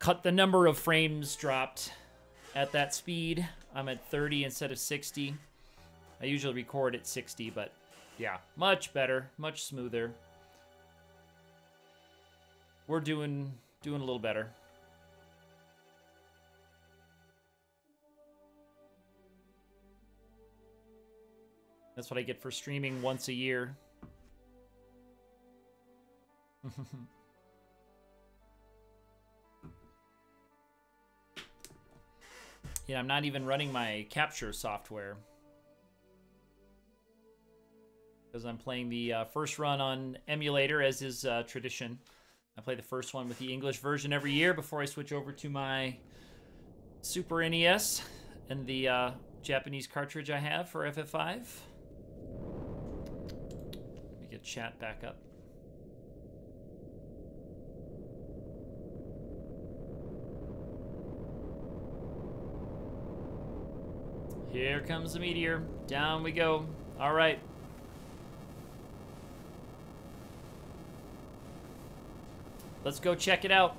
cut the number of frames dropped at that speed. I'm at 30 instead of 60. I usually record at 60, but yeah, much better, much smoother. We're doing a little better. That's what I get for streaming once a year. Yeah, I'm not even running my capture software because I'm playing the first run on emulator, as is tradition. I play the first one with the English version every year before I switch over to my Super NES and the Japanese cartridge I have for FF5. Let me get chat back up. Here comes the meteor. Down we go. All right. Let's go check it out.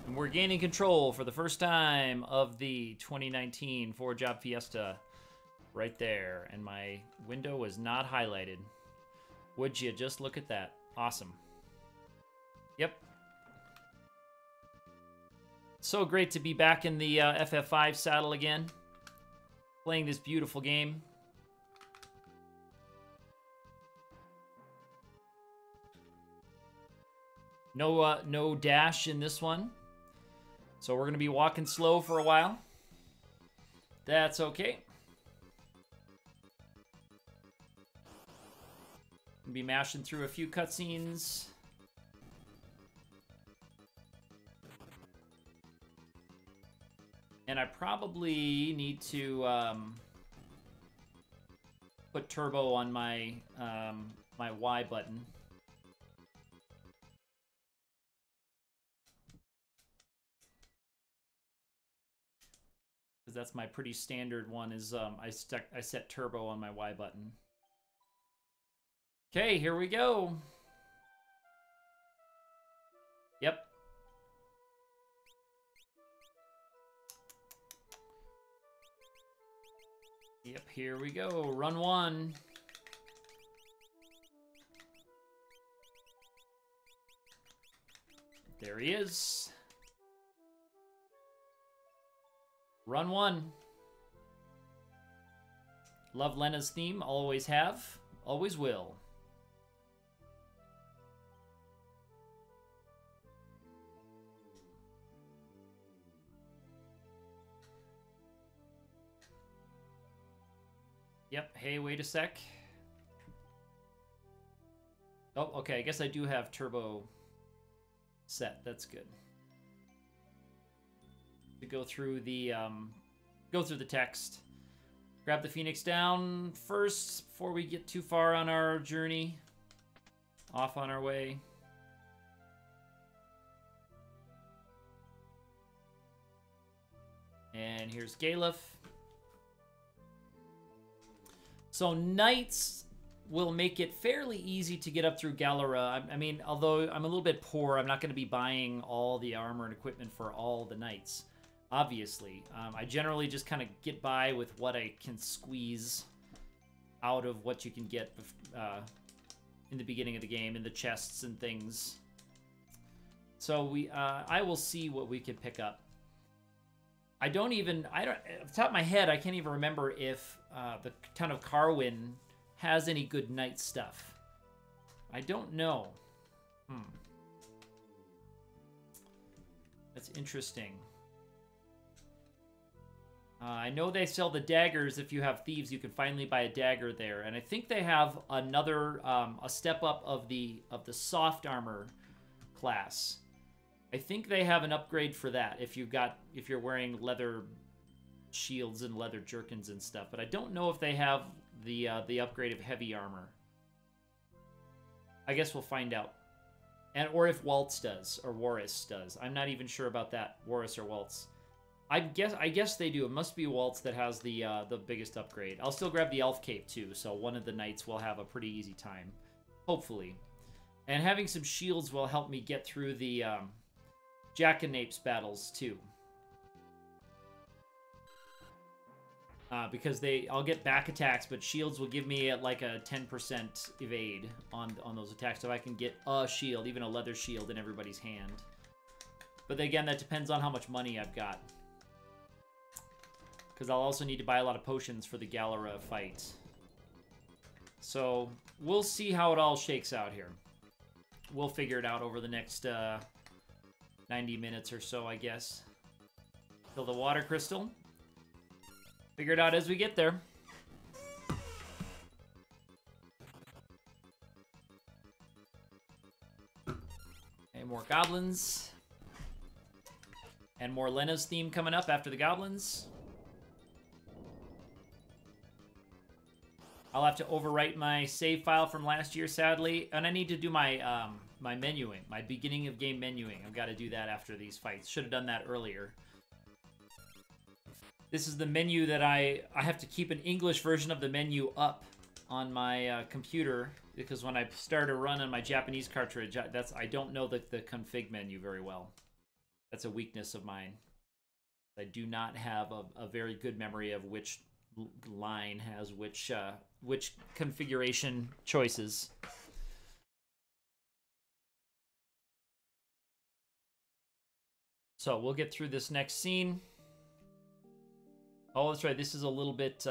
And we're gaining control for the first time of the 2019 4-Job Fiesta. Right there. And my window was not highlighted. Would you just look at that? Awesome. Yep. So great to be back in the FF5 saddle again. Playing this beautiful game. No dash in this one. So we're going to be walking slow for a while. That's okay. We'll be mashing through a few cutscenes. And I probably need to put turbo on my my Y button. Because that's my pretty standard one, is I set turbo on my Y button. Okay, here we go. Yep. Yep, here we go. Run one. There he is. Run one. Love Lena's theme. Always have. Always will. Yep, hey, wait a sec. Oh, okay, I guess I do have turbo set. That's good. To go through the text. Grab the Phoenix down first before we get too far on our journey. Off on our way. And here's Galef. So knights will make it fairly easy to get up through Galera. I mean, although I'm a little bit poor, I'm not going to be buying all the armor and equipment for all the knights, obviously. I generally just kind of get by with what I can squeeze out of what you can get in the beginning of the game, in the chests and things. So I will see what we can pick up. I don't, off the top of my head, I can't even remember if the Ton of Carwin has any good knight stuff. I don't know. That's interesting. I know they sell the daggers. If you have thieves, you can finally buy a dagger there. And I think they have another, a step up of the soft armor class. I think they have an upgrade for that if you're wearing leather shields and leather jerkins and stuff, but I don't know if they have the upgrade of heavy armor. I guess we'll find out. Or if Waltz does, or Warris does. I'm not even sure about that, Warris or Waltz. I guess they do. It must be Waltz that has the biggest upgrade. I'll still grab the Elf Cape too, so one of the knights will have a pretty easy time. Hopefully. And having some shields will help me get through the Jackanapes battles too. Because I'll get back attacks, but shields will give me like a 10% evade on those attacks, so I can get a shield, even a leather shield, in everybody's hand. But again, that depends on how much money I've got. Because I'll also need to buy a lot of potions for the Galera fight. So, we'll see how it all shakes out here. We'll figure it out over the next 90 minutes or so, I guess. Fill the water crystal. Figure it out as we get there. And more goblins. And more Lena's theme coming up after the goblins. I'll have to overwrite my save file from last year, sadly. And I need to do my my menuing, my beginning of game menuing. I've got to do that after these fights. Should have done that earlier. This is the menu that I have to keep an English version of the menu up on my computer, because when I start a run on my Japanese cartridge, I don't know the config menu very well. That's a weakness of mine. I do not have a very good memory of which line has which configuration choices. So we'll get through this next scene. Oh, that's right. This is a little bit,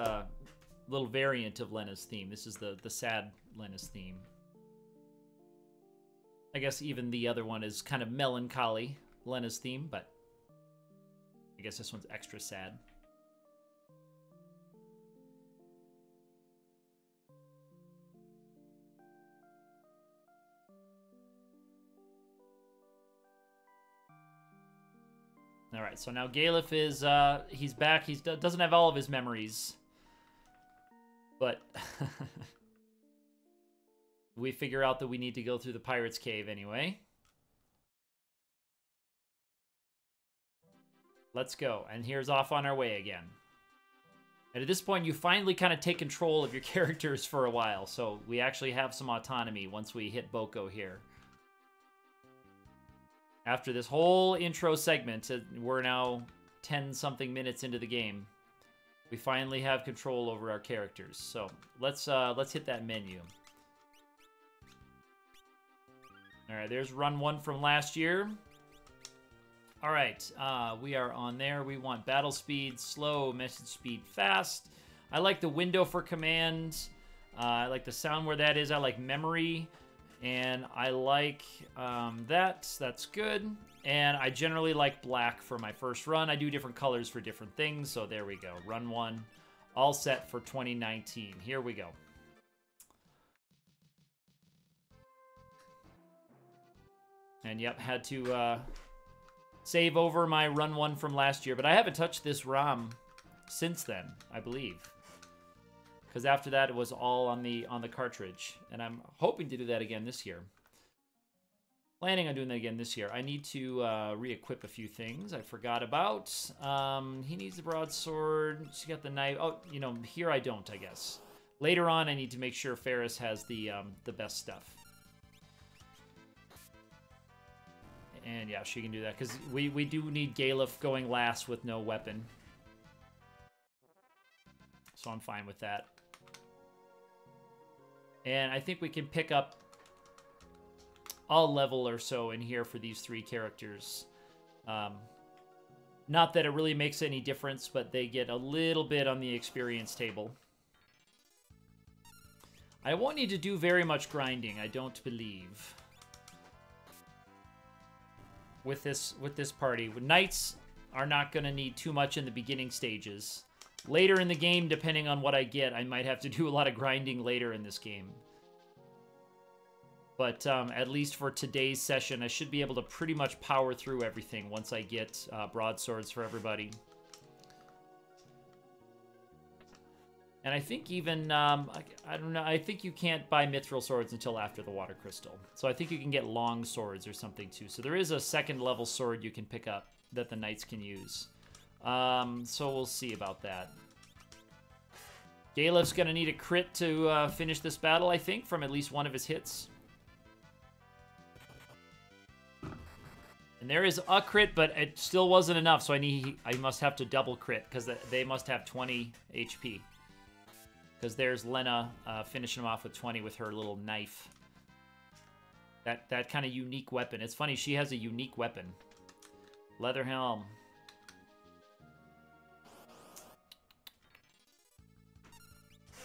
little variant of Lena's theme. This is the sad Lena's theme. I guess even the other one is kind of melancholy, Lena's theme, but I guess this one's extra sad. All right, so now Galef is, he's back. He doesn't have all of his memories. But we figure out that we need to go through the Pirate's Cave anyway. Let's go. And here's off on our way again. And at this point, you finally kind of take control of your characters for a while. So we actually have some autonomy once we hit Boko here. After this whole intro segment, we're now 10-something minutes into the game. We finally have control over our characters. So let's hit that menu. All right, there's run 1 from last year. All right, we are on there. We want battle speed, slow, message speed, fast. I like the window for command. I like the sound where that is. I like memory. And I like that. That's good. And I generally like black for my first run. I do different colors for different things. So there we go. Run 1. All set for 2019. Here we go. And yep, had to save over my run 1 from last year. But I haven't touched this ROM since then, I believe. Because after that, it was all on the cartridge. And I'm hoping to do that again this year. Planning on doing that again this year. I need to re-equip a few things I forgot about. He needs the broadsword. She got the knife. Oh, you know, here I don't, I guess. Later on, I need to make sure Ferris has the best stuff. And yeah, she can do that. Because we do need Galef going last with no weapon. So I'm fine with that. And I think we can pick up a level or so in here for these 3 characters. Not that it really makes any difference, but they get a little bit on the experience table. I won't need to do very much grinding, I don't believe. With this party. Knights are not going to need too much in the beginning stages. Later in the game, depending on what I get, I might have to do a lot of grinding later in this game. But at least for today's session, I should be able to pretty much power through everything once I get broadswords for everybody. And I think even, I don't know, I think you can't buy mithril swords until after the water crystal. So I think you can get long swords or something too. So there is a 2nd level sword you can pick up that the knights can use. So we'll see about that. Galef's gonna need a crit to finish this battle, I think, from at least one of his hits. And there is a crit, but it still wasn't enough, so I must have to double crit, because they must have 20 HP. Because there's Lena finishing him off with 20 with her little knife. That kind of unique weapon. It's funny, she has a unique weapon. Leather helm.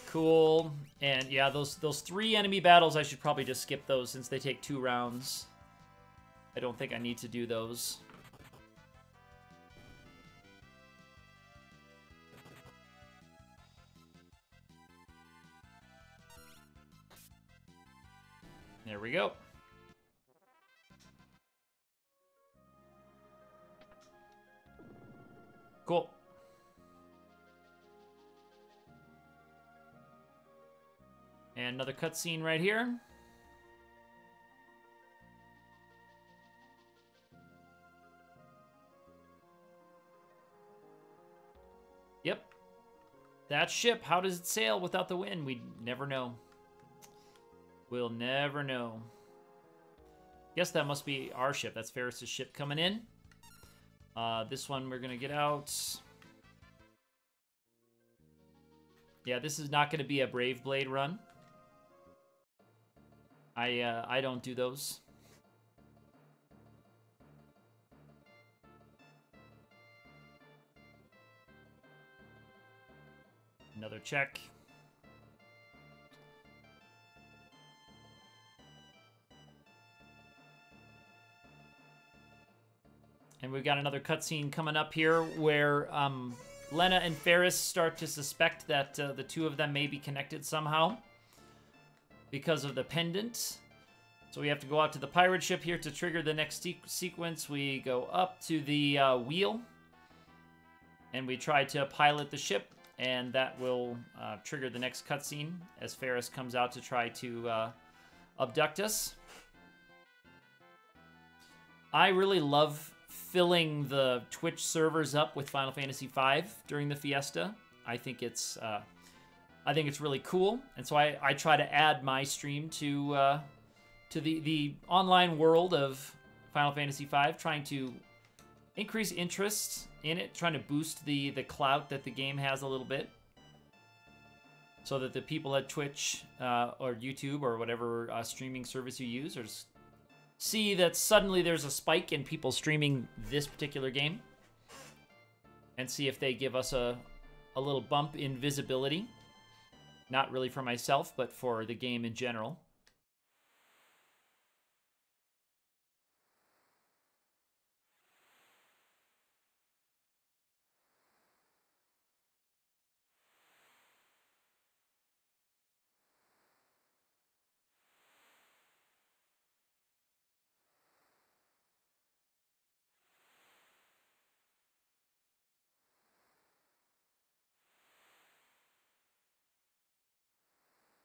Cool. And yeah, those 3 enemy battles, I should probably just skip those since they take 2 rounds. I don't think I need to do those. There we go. Cool. And another cutscene right here. Yep. That ship, how does it sail without the wind? We never know. We'll never know. Guess that must be our ship. That's Ferris's ship coming in. This one we're gonna get out. Yeah, this is not gonna be a Brave Blade run. I don't do those. Another check. And we've got another cutscene coming up here where Lena and Ferris start to suspect that the two of them may be connected somehow because of the pendant. So we have to go out to the pirate ship here to trigger the next sequence. We go up to the wheel and we try to pilot the ship, and that will trigger the next cutscene as Ferris comes out to try to abduct us. I really love filling the Twitch servers up with Final Fantasy V during the Fiesta. I think it's really cool, and so I try to add my stream to the online world of Final Fantasy V, trying to increase interest in it, trying to boost the clout that the game has a little bit, so that the people at Twitch or YouTube or whatever streaming service you use see that suddenly there's a spike in people streaming this particular game, and see if they give us a little bump in visibility. Not really for myself, but for the game in general.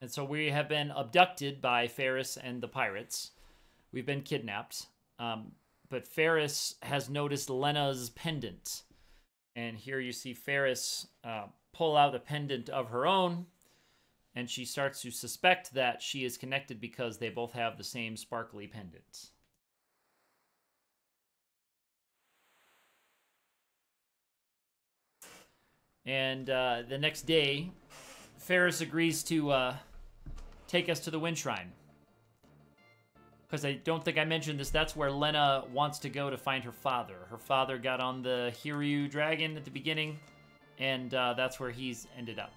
And so we have been abducted by Ferris and the pirates. We've been kidnapped. But Ferris has noticed Lena's pendant. And here you see Ferris pull out a pendant of her own. And she starts to suspect that she is connected because they both have the same sparkly pendant. And the next day, Ferris agrees to take us to the Wind Shrine. Because I don't think I mentioned this, that's where Lena wants to go to find her father. Her father got on the Hiryu dragon at the beginning, and that's where he's ended up.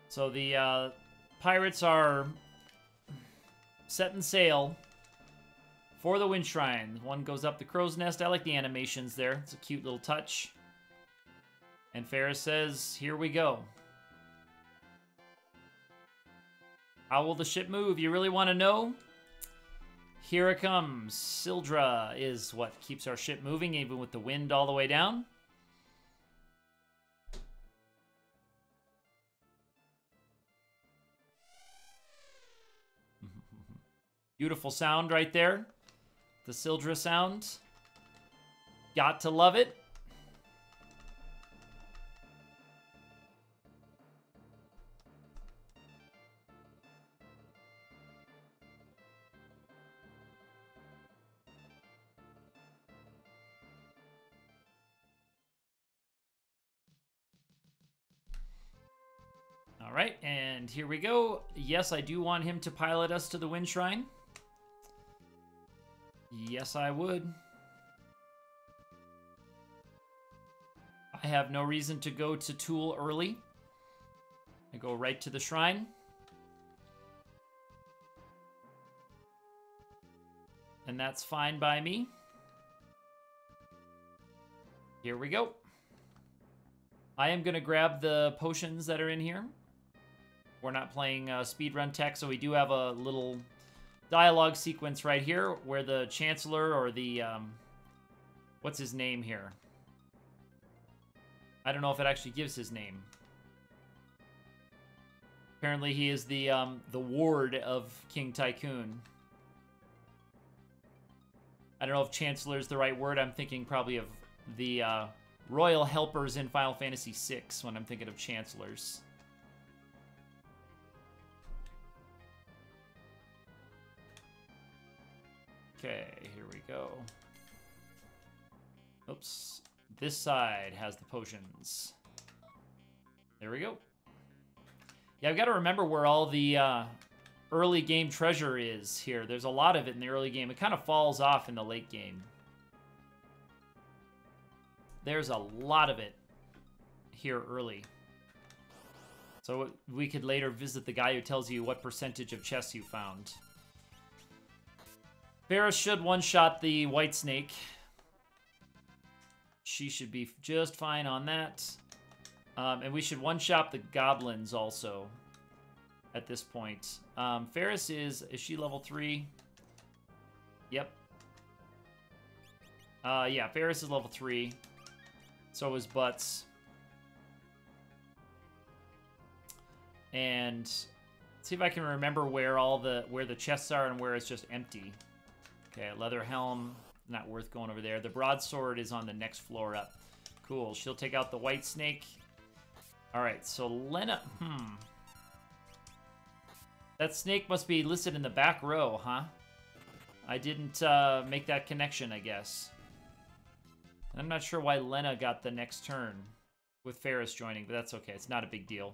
So the pirates are setting sail for the Wind Shrine. One goes up the crow's nest. I like the animations there. It's a cute little touch. And Ferris says, "Here we go." How will the ship move? You really want to know? Here it comes. Sildra is what keeps our ship moving, even with the wind all the way down. Beautiful sound right there. The Sildra sound. Got to love it. All right, and here we go. Yes, I do want him to pilot us to the Wind Shrine. Yes, I would. I have no reason to go to Tool early. I go right to the shrine. And that's fine by me. Here we go. I am going to grab the potions that are in here. We're not playing speedrun tech, so we do have a little dialogue sequence right here where the Chancellor or the, what's his name here? I don't know if it actually gives his name. Apparently he is the ward of King Tycoon. I don't know if Chancellor is the right word. I'm thinking probably of the royal helpers in Final Fantasy VI when I'm thinking of Chancellors. Okay, here we go. Oops. This side has the potions. There we go. Yeah, I've got to remember where all the early game treasure is here. There's a lot of it in the early game. It kind of falls off in the late game. There's a lot of it here early. So we could later visit the guy who tells you what percentage of chests you found. Ferris should one-shot the White Snake. She should be just fine on that. And we should one-shot the goblins also at this point. Ferris is she level 3? Yep. Yeah, Ferris is level 3. So is Butts. And let's see if I can remember where the chests are and where it's just empty. Okay, leather helm, not worth going over there. The broadsword is on the next floor up. Cool, she'll take out the White Snake. All right, so Lena, that snake must be listed in the back row, huh? I didn't make that connection, I guess. I'm not sure why Lena got the next turn with Ferris joining, but that's okay. It's not a big deal.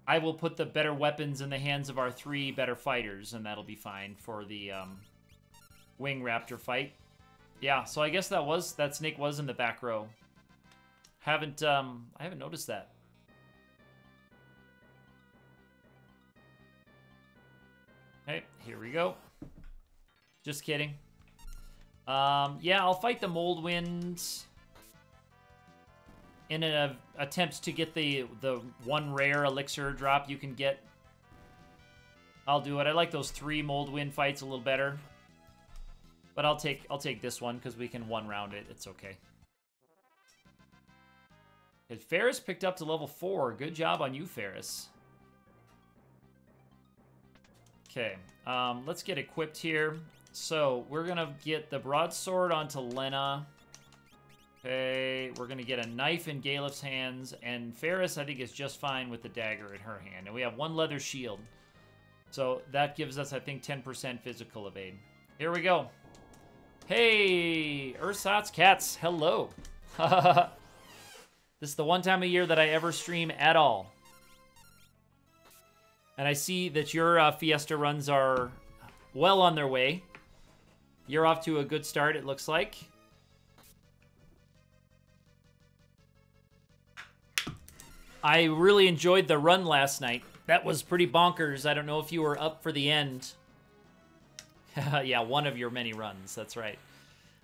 I will put the better weapons in the hands of our 3 better fighters, and that'll be fine for the Wing Raptor fight. Yeah, so I guess that snake was in the back row. I haven't noticed that. Okay, here we go. Just kidding. Yeah, I'll fight the Moldwind in an attempt to get the one rare elixir drop you can get. I'll do it. I like those 3 Moldwind fights a little better. But I'll take this one because we can one round it. It's okay. And Ferris picked up to level 4. Good job on you, Ferris. Okay, let's get equipped here. So we're gonna get the broadsword onto Lena. Okay, we're gonna get a knife in Galif's hands, and Ferris, I think, is just fine with the dagger in her hand. And we have 1 leather shield. So that gives us, I think, 10% physical evade. Here we go. Hey, Ursat's Cats, hello. This is the one time of year that I ever stream at all. And I see that your Fiesta runs are well on their way. You're off to a good start, it looks like. I really enjoyed the run last night. That was pretty bonkers. I don't know if you were up for the end. Yeah, one of your many runs. That's right.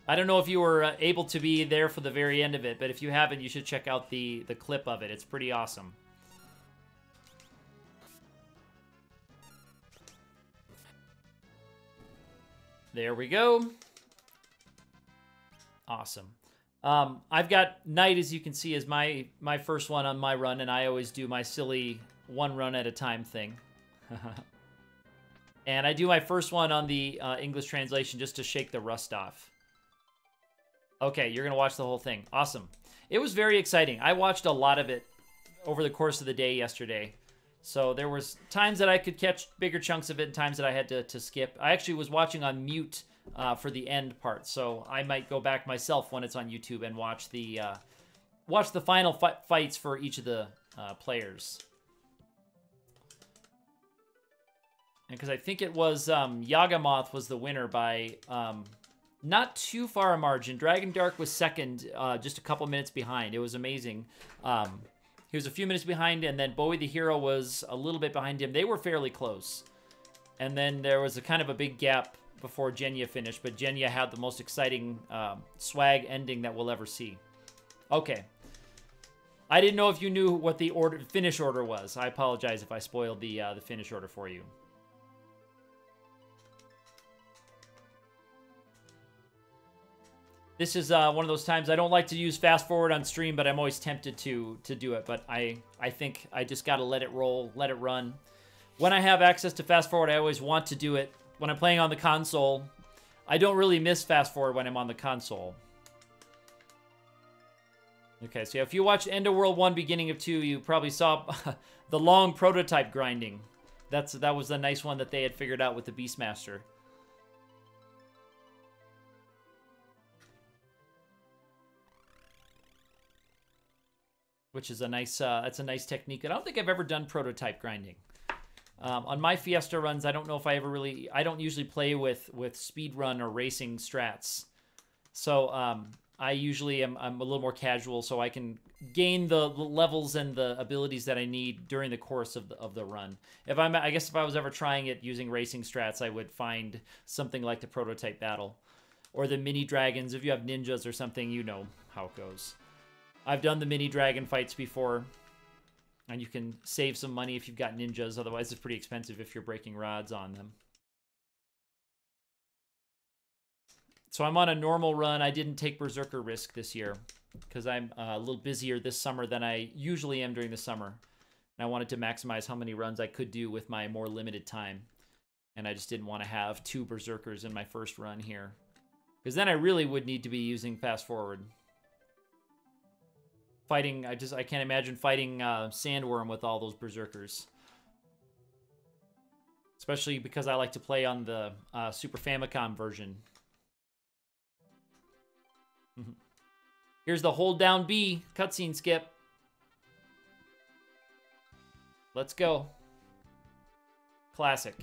I don't know if you were able to be there for the very end of it, but if you haven't, you should check out the clip of it. It's pretty awesome. There we go. Awesome. I've got Night, as you can see, as my first one on my run, and I always do my silly 1 run at a time thing. And I do my first one on the English translation just to shake the rust off. Okay, you're going to watch the whole thing. Awesome. It was very exciting. I watched a lot of it over the course of the day yesterday. So there was times that I could catch bigger chunks of it and times that I had to skip. I actually was watching on mute for the end part. So I might go back myself when it's on YouTube and watch the final fights for each of the players. And because I think it was Yagamoth was the winner by not too far a margin. Dragon Dark was second, just a couple minutes behind. It was amazing. He was a few minutes behind, and then Bowie the Hero was a little bit behind him. They were fairly close. And then there was a kind of a big gap before Genya finished, but Genya had the most exciting swag ending that we'll ever see. Okay. I didn't know if you knew what the finish order was. I apologize if I spoiled the finish order for you. This is one of those times I don't like to use fast forward on stream, but I'm always tempted to do it. But I think I just got to let it roll, let it run. When I have access to fast forward, I always want to do it. When I'm playing on the console, I don't really miss fast forward when I'm on the console. Okay, so if you watched End of World 1, Beginning of 2, you probably saw the long prototype grinding. That was the nice one that they had figured out with the Beastmaster. Which is a nice, that's a nice technique. I don't think I've ever done prototype grinding. On my Fiesta runs, I don't know if I ever really, I don't usually play with speedrun or racing strats. So I usually I'm a little more casual, so I can gain the levels and the abilities that I need during the course of the run. I guess if I was ever trying it using racing strats, I would find something like the prototype battle. Or the mini dragons. If you have ninjas or something, you know how it goes. I've done the mini dragon fights before, and you can save some money if you've got ninjas. Otherwise, it's pretty expensive if you're breaking rods on them. So I'm on a normal run. I didn't take Berserker risk this year because I'm a little busier this summer than I usually am during the summer. And I wanted to maximize how many runs I could do with my more limited time. And I just didn't want to have 2 Berserkers in my first run here. Because then I really would need to be using fast forward. Fighting, I can't imagine fighting Sandworm with all those Berserkers. Especially because I like to play on the Super Famicom version. Here's the hold down B cutscene skip. Let's go. Classic.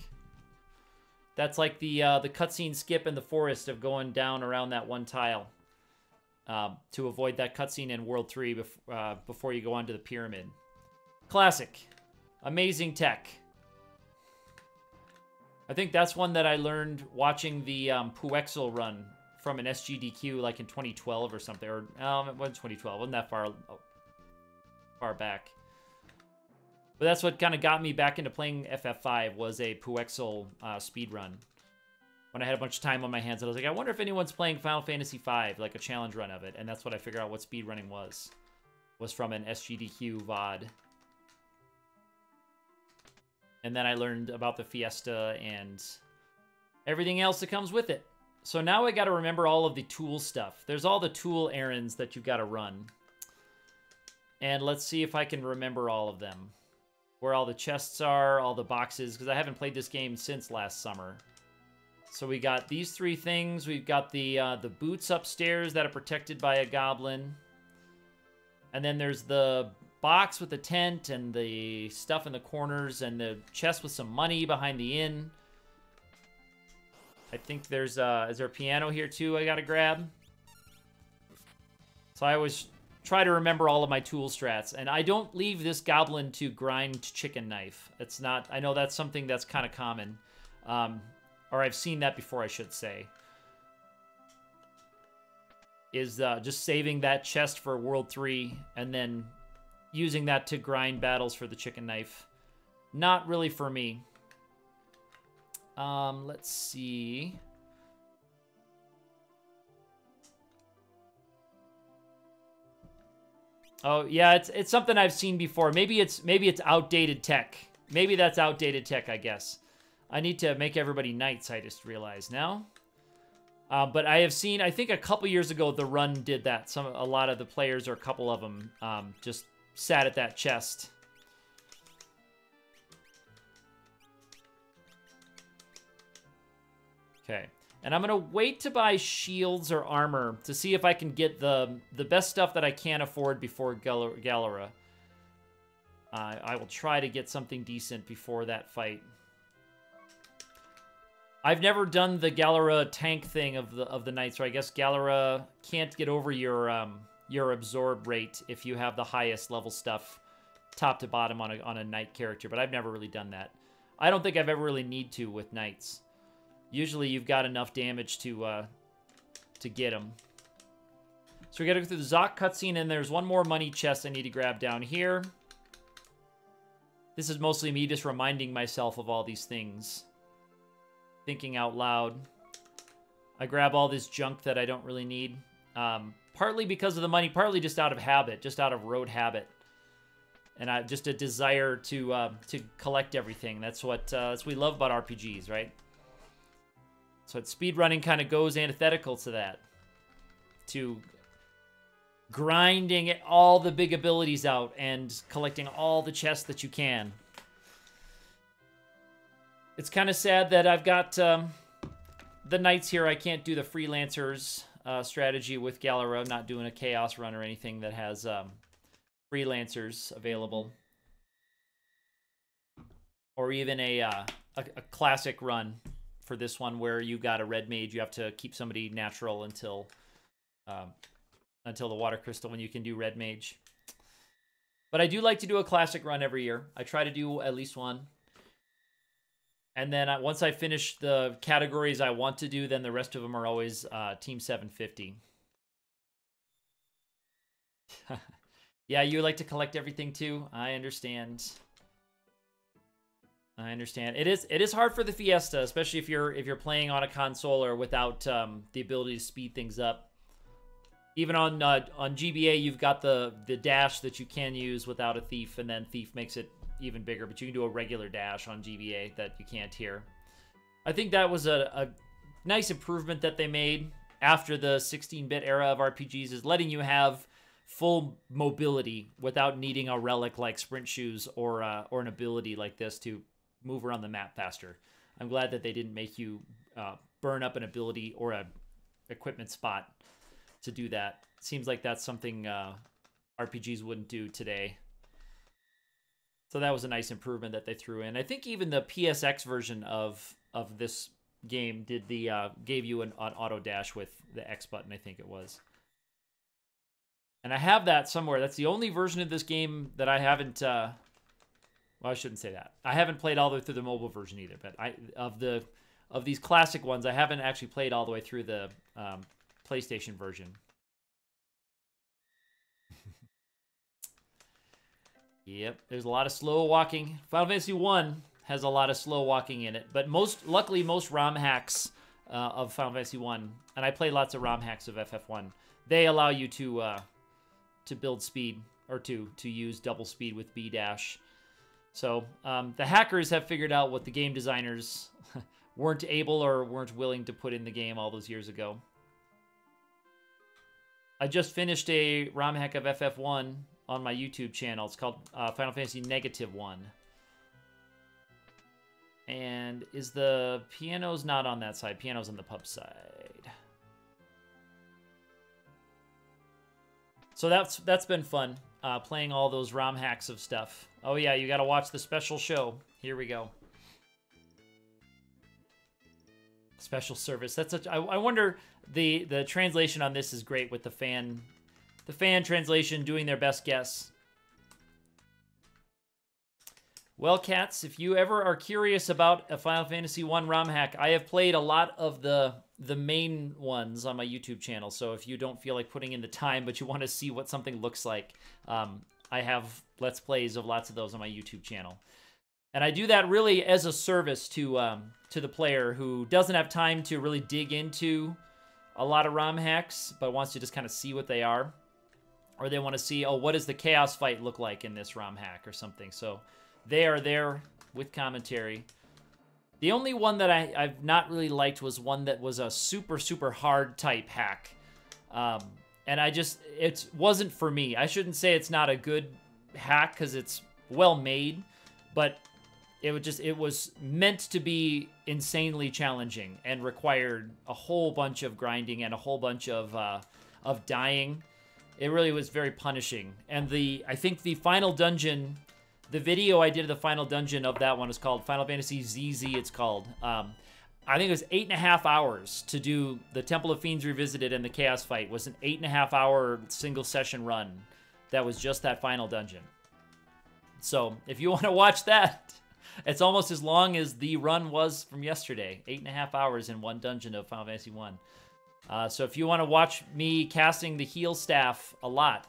That's like the cutscene skip in the forest of going down around that one tile. To avoid that cutscene in World 3 before you go onto the pyramid. Classic. Amazing tech. I think that's one that I learned watching the Puexel run from an SGDQ like in 2012 or something. Or, it wasn't 2012. It wasn't that far back. But that's what kind of got me back into playing FF5 was a Puexel speedrun. When I had a bunch of time on my hands, and I was like, I wonder if anyone's playing Final Fantasy V, like a challenge run of it. And that's what I figured out what speedrunning was from an SGDQ VOD. And then I learned about the Fiesta and everything else that comes with it. So now I got to remember all of the tool stuff. There's all the tool errands that you've got to run. And let's see if I can remember all of them. Where all the chests are, all the boxes, because I haven't played this game since last summer. So we got these 3 things. We've got the boots upstairs that are protected by a goblin. And then there's the box with the tent and the stuff in the corners and the chest with some money behind the inn. I think there's is there a piano here too I gotta grab? So I always try to remember all of my tool strats. And I don't leave this goblin to grind chicken knife. It's not, I know that's something that's kind of common. Or I've seen that before, I should say. Is just saving that chest for World 3 and then using that to grind battles for the chicken knife. Not really for me. Let's see. Oh, yeah, it's something I've seen before. Maybe it's outdated tech. Maybe that's outdated tech, I guess. I need to make everybody knights, I just realized now. But I have seen, I think a couple years ago, the run did that. A lot of the players, or a couple of them, just sat at that chest. Okay. And I'm going to wait to buy shields or armor to see if I can get the best stuff that I can afford before Galera. I will try to get something decent before that fight. I've never done the Galera tank thing of the knights, so I guess Galera can't get over your absorb rate if you have the highest level stuff top to bottom on a knight character, but I've never really done that. I don't think I've ever really need to with knights. Usually you've got enough damage to get them. So we gotta go through the Zoc cutscene, and there's one more money chest I need to grab down here. This is mostly me just reminding myself of all these things. Thinking out loud. I grab all this junk that I don't really need. Partly because of the money, partly just out of habit, just out of road habit. And just a desire to collect everything. That's what we love about RPGs, right? So speedrunning kind of goes antithetical to that. To grinding all the big abilities out and collecting all the chests that you can. It's kind of sad that I've got the knights here. I can't do the freelancers strategy with Galera. I'm not doing a chaos run or anything that has freelancers available. Or even a classic run for this one where you got a red mage. You have to keep somebody natural until the water crystal when you can do red mage. But I do like to do a classic run every year. I try to do at least one. And then once I finish the categories I want to do, then the rest of them are always Team 750. Yeah, you like to collect everything too. I understand. I understand. It is hard for the Fiesta, especially if you're playing on a console or without the ability to speed things up. Even on GBA, you've got the dash that you can use without a thief, and then thief makes it even bigger, but you can do a regular dash on GBA that you can't here. I think that was a nice improvement that they made after the 16-bit era of RPGs, is letting you have full mobility without needing a relic like sprint shoes or an ability like this to move around the map faster. I'm glad that they didn't make you burn up an ability or a equipment spot to do that. Seems like that's something RPGs wouldn't do today. So that was a nice improvement that they threw in. I think even the PSX version of this game did gave you an auto dash with the X button, I think it was. And I have that somewhere. That's the only version of this game that I haven't. Well, I shouldn't say that. I haven't played all the way through the mobile version either. But of these classic ones, I haven't actually played all the way through the PlayStation version. Yep, there's a lot of slow walking. Final Fantasy 1 has a lot of slow walking in it, but luckily most ROM hacks of Final Fantasy 1, and I played lots of ROM hacks of FF1, they allow you to build speed, or to use double speed with B dash. So the hackers have figured out what the game designers weren't able or weren't willing to put in the game all those years ago. I just finished a ROM hack of FF1 on my YouTube channel. It's called Final Fantasy -1. And is the piano's not on that side? Piano's on the pub side. So that's been fun, playing all those ROM hacks of stuff. Oh yeah, you gotta watch the special show. Here we go. Special service. That's such. I wonder, the translation on this is great with the fan translation doing their best guess. Well, cats, if you ever are curious about a Final Fantasy 1 ROM hack, I have played a lot of the main ones on my YouTube channel. So if you don't feel like putting in the time, but you want to see what something looks like, I have Let's Plays of lots of those on my YouTube channel. And I do that really as a service to the player who doesn't have time to really dig into a lot of ROM hacks, but wants to just kind of see what they are. Or they want to see, oh, what does the chaos fight look like in this ROM hack or something. So they are there with commentary. The only one that I've not really liked was one that was a super, super hard type hack. And it wasn't for me. I shouldn't say it's not a good hack because it's well made, but it was meant to be insanely challenging and required a whole bunch of grinding and a whole bunch of dying. It really was very punishing. And I think the final dungeon, the video I did of the final dungeon of that one is called Final Fantasy ZZ, it's called. I think it was 8.5 hours to do the Temple of Fiends Revisited and the Chaos Fight. Was an 8.5 hour single session run. That was just that final dungeon. So if you want to watch that, it's almost as long as the run was from yesterday. 8.5 hours in one dungeon of Final Fantasy 1. So if you want to watch me casting the heal staff a lot,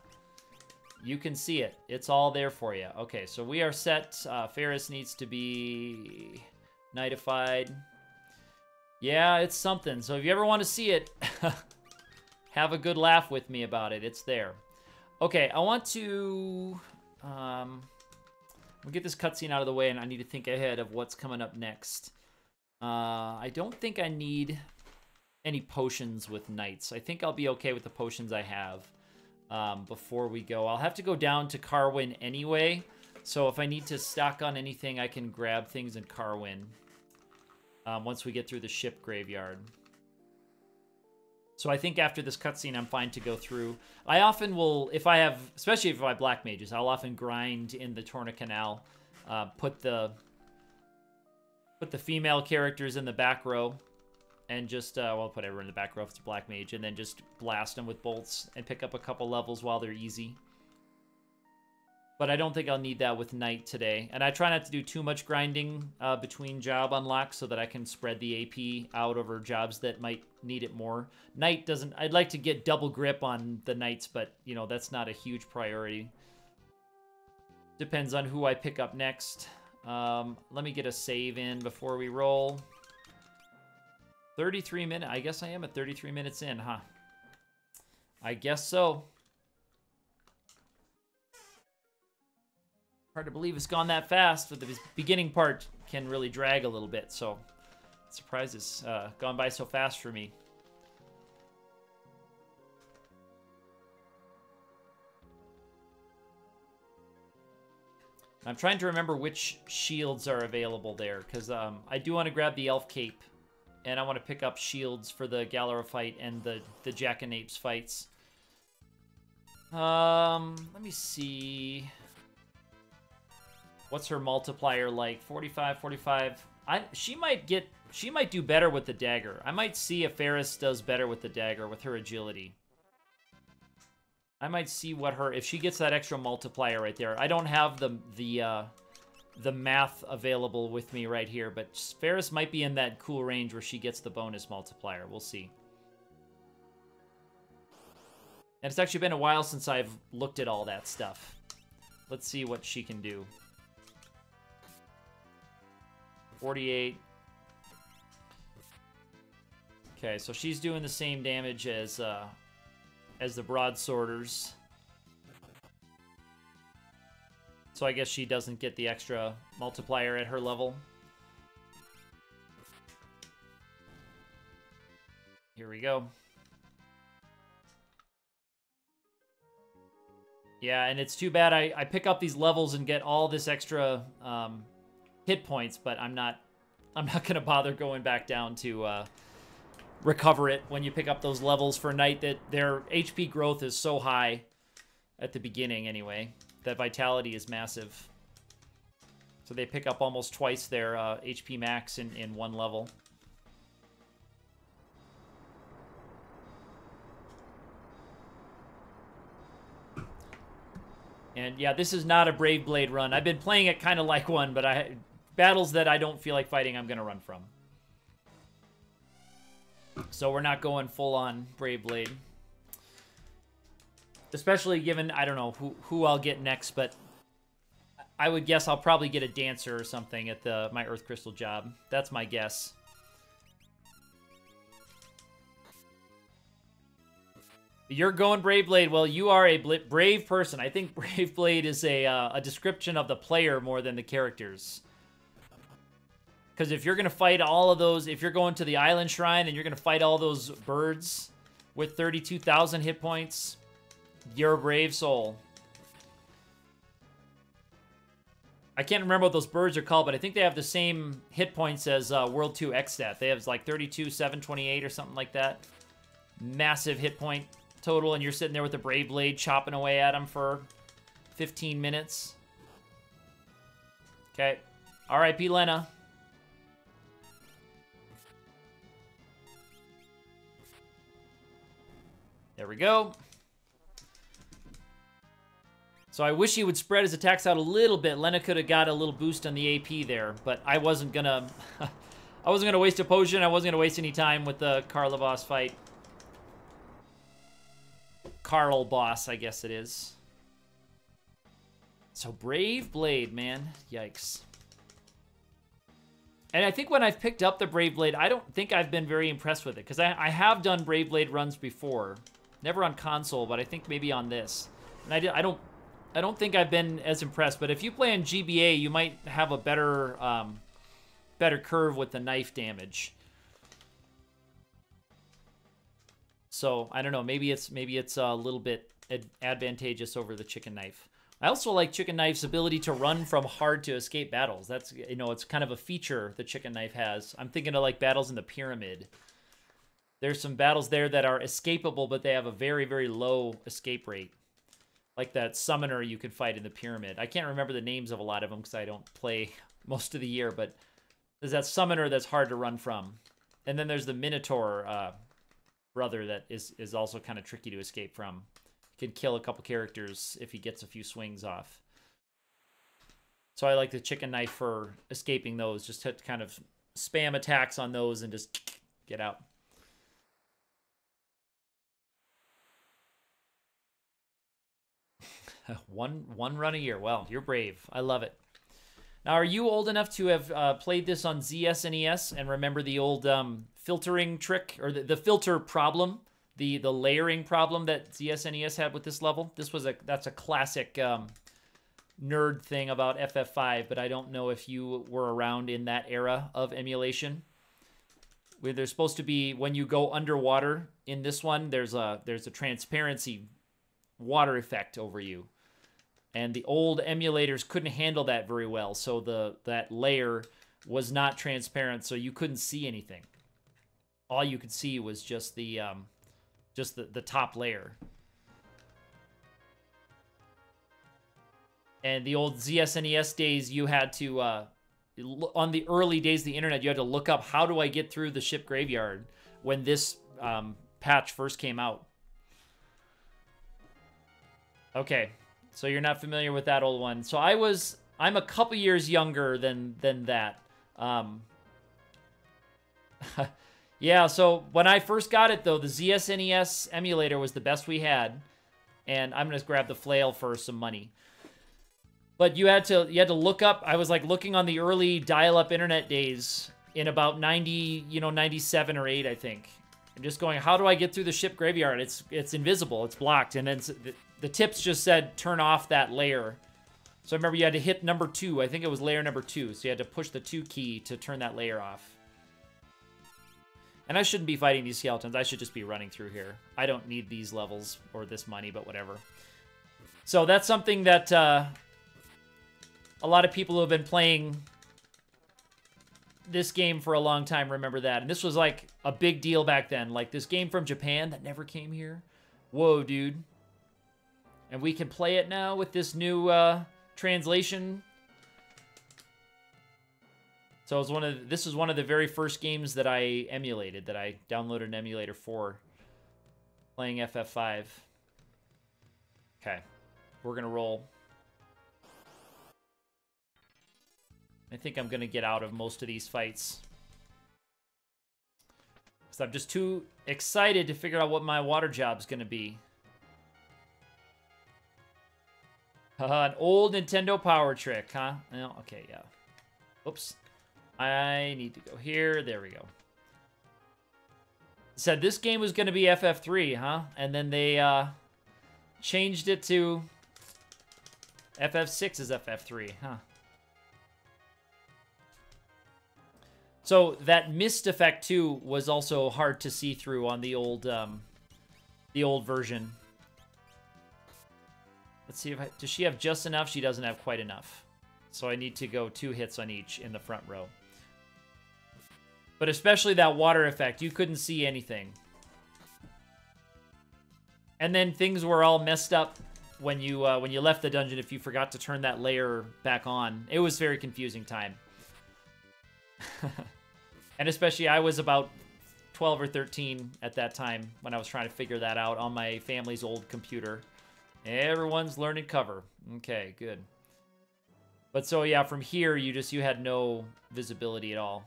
you can see it. It's all there for you. Okay, so we are set. Ferris needs to be knightified. Yeah, it's something. So if you ever want to see it, have a good laugh with me about it. It's there. Okay, I want to we'll get this cutscene out of the way, and I need to think ahead of what's coming up next. I don't think I need any potions with knights. I think I'll be okay with the potions I have before we go. I'll have to go down to Carwyn anyway, so if I need to stock on anything, I can grab things in Carwyn once we get through the ship graveyard. So I think after this cutscene, I'm fine to go through. I often will, especially if I have black mages, I'll often grind in the Torna Canal, put the female characters in the back row, and just, well, put everyone in the back row if it's a black mage, and then just blast them with bolts and pick up a couple levels while they're easy. But I don't think I'll need that with Knight today. And I try not to do too much grinding between job unlocks so that I can spread the AP out over jobs that might need it more. Knight doesn't... I'd like to get double grip on the Knights, but, you know, that's not a huge priority. Depends on who I pick up next. Let me get a save in before we roll. 33 minutes. I guess I am at 33 minutes in, huh? I guess so. Hard to believe it's gone that fast, but the beginning part can really drag a little bit, so surprised it's gone by so fast for me. I'm trying to remember which shields are available there, because I do want to grab the Elf Cape, and I want to pick up shields for the Galera fight and the Jackanapes fights. Let me see... What's her multiplier like? 45, 45. She might do better with the dagger. I might see if Ferris does better with the dagger with her agility. I might see if she gets that extra multiplier right there. I don't have the math available with me right here, but Ferris might be in that cool range where she gets the bonus multiplier. We'll see. And it's actually been a while since I've looked at all that stuff. Let's see what she can do. 48. Okay, so she's doing the same damage as the broadsworders. So I guess she doesn't get the extra multiplier at her level. Here we go. Yeah, and it's too bad I pick up these levels and get all this extra hit points, but I'm not gonna bother going back down to recover it when you pick up those levels for Knight. That their HP growth is so high at the beginning anyway, that vitality is massive. So they pick up almost twice their HP max in one level. And yeah, this is not a Brave Blade run. I've been playing it kind of like one, but battles that I don't feel like fighting, I'm going to run from. So we're not going full-on Brave Blade. Especially given, I don't know who I'll get next, but I would guess I'll probably get a Dancer or something at my Earth Crystal job. That's my guess. You're going Brave Blade. Well, you are a brave person. I think Brave Blade is a description of the player more than the characters. Because if you're going to fight all of those, if you're going to the island shrine and you're going to fight all those birds with 32,000 hit points, you're a brave soul. I can't remember what those birds are called, but I think they have the same hit points as World 2 X-Stat. They have like 32, 728 or something like that. Massive hit point total, and you're sitting there with the Brave Blade chopping away at them for 15 minutes. Okay. R.I.P. Lena. There we go. So I wish he would spread his attacks out a little bit. Lena could have got a little boost on the AP there, but I wasn't gonna waste a potion. I wasn't gonna waste any time with the Carla boss fight. Carl boss, I guess it is. So Brave Blade, man. Yikes. And I think when I've picked up the Brave Blade, I don't think I've been very impressed with it, because I have done Brave Blade runs before. Never on console, but I think maybe on this. And I don't think I've been as impressed, but if you play on GBA, you might have a better better curve with the knife damage. So, I don't know, maybe it's a little bit advantageous over the chicken knife. I also like chicken knife's ability to run from hard to escape battles. That's, you know, it's kind of a feature the chicken knife has. I'm thinking of like battles in the pyramid. There's some battles there that are escapable, but they have a very, very low escape rate. Like that summoner you can fight in the pyramid. I can't remember the names of a lot of them because I don't play most of the year, but there's that summoner that's hard to run from. And then there's the Minotaur brother that is also kind of tricky to escape from. Can kill a couple characters if he gets a few swings off. So I like the chicken knife for escaping those. Just to kind of spam attacks on those and just get out. One run a year. Well, you're brave. I love it. Now, are you old enough to have played this on ZSNES and remember the old filtering trick, or the filter problem, the layering problem that ZSNES had with this level? That's a classic nerd thing about FF5, but I don't know if you were around in that era of emulation. Where there's supposed to be, when you go underwater in this one, there's a transparency water effect over you. And the old emulators couldn't handle that very well, so that layer was not transparent, so you couldn't see anything. All you could see was just the top layer. And the old ZSNES days, you had to on the early days of the internet, you had to look up, how do I get through the ship graveyard when this patch first came out. Okay. So you're not familiar with that old one. So I'm a couple years younger than that. Yeah, so when I first got it, though, the ZSNES emulator was the best we had. And I'm going to grab the flail for some money. But you had to look up. I was like looking on the early dial-up internet days in about 97 or 8, I think. And just going, how do I get through the ship graveyard? It's invisible. It's blocked. And then the tips just said, turn off that layer. So I remember you had to hit number 2. I think it was layer number 2. So you had to push the 2 key to turn that layer off. And I shouldn't be fighting these skeletons. I should just be running through here. I don't need these levels or this money, but whatever. So that's something that a lot of people who have been playing this game for a long time remember that. And this was like a big deal back then. Like this game from Japan that never came here. Whoa, dude. And we can play it now with this new translation. So this was one of the very first games that I emulated, that I downloaded an emulator for, playing FF5. Okay, we're gonna roll. I think I'm gonna get out of most of these fights, because I'm just too excited to figure out what my water job's gonna be. An old Nintendo power trick, huh? No, okay, yeah. Oops. I need to go here. There we go. Said this game was going to be FF3, huh? And then they changed it to FF6 as FF3, huh? So that mist effect too was also hard to see through on the old version. Let's see if does she have just enough? She doesn't have quite enough. So I need to go 2 hits on each in the front row. But especially that water effect, you couldn't see anything. And then things were all messed up when you left the dungeon if you forgot to turn that layer back on. It was very confusing time. And especially I was about 12 or 13 at that time when I was trying to figure that out on my family's old computer. Everyone's learning cover. Okay, good. But so yeah, from here you had no visibility at all.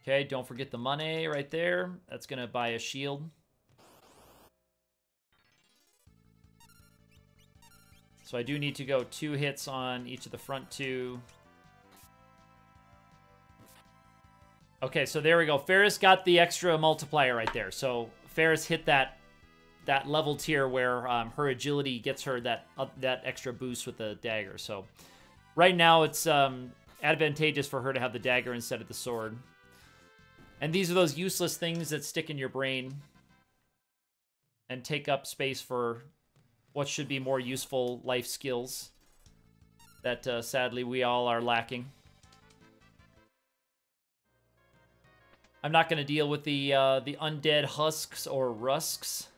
Okay, don't forget the money right there. That's gonna buy a shield. So I do need to go 2 hits on each of the front 2. Okay, so there we go. Ferris got the extra multiplier right there. So Ferris hit that level tier where her agility gets her that extra boost with the dagger. So right now it's advantageous for her to have the dagger instead of the sword. And these are those useless things that stick in your brain and take up space for what should be more useful life skills that sadly we all are lacking. I'm not going to deal with the undead husks or rusks.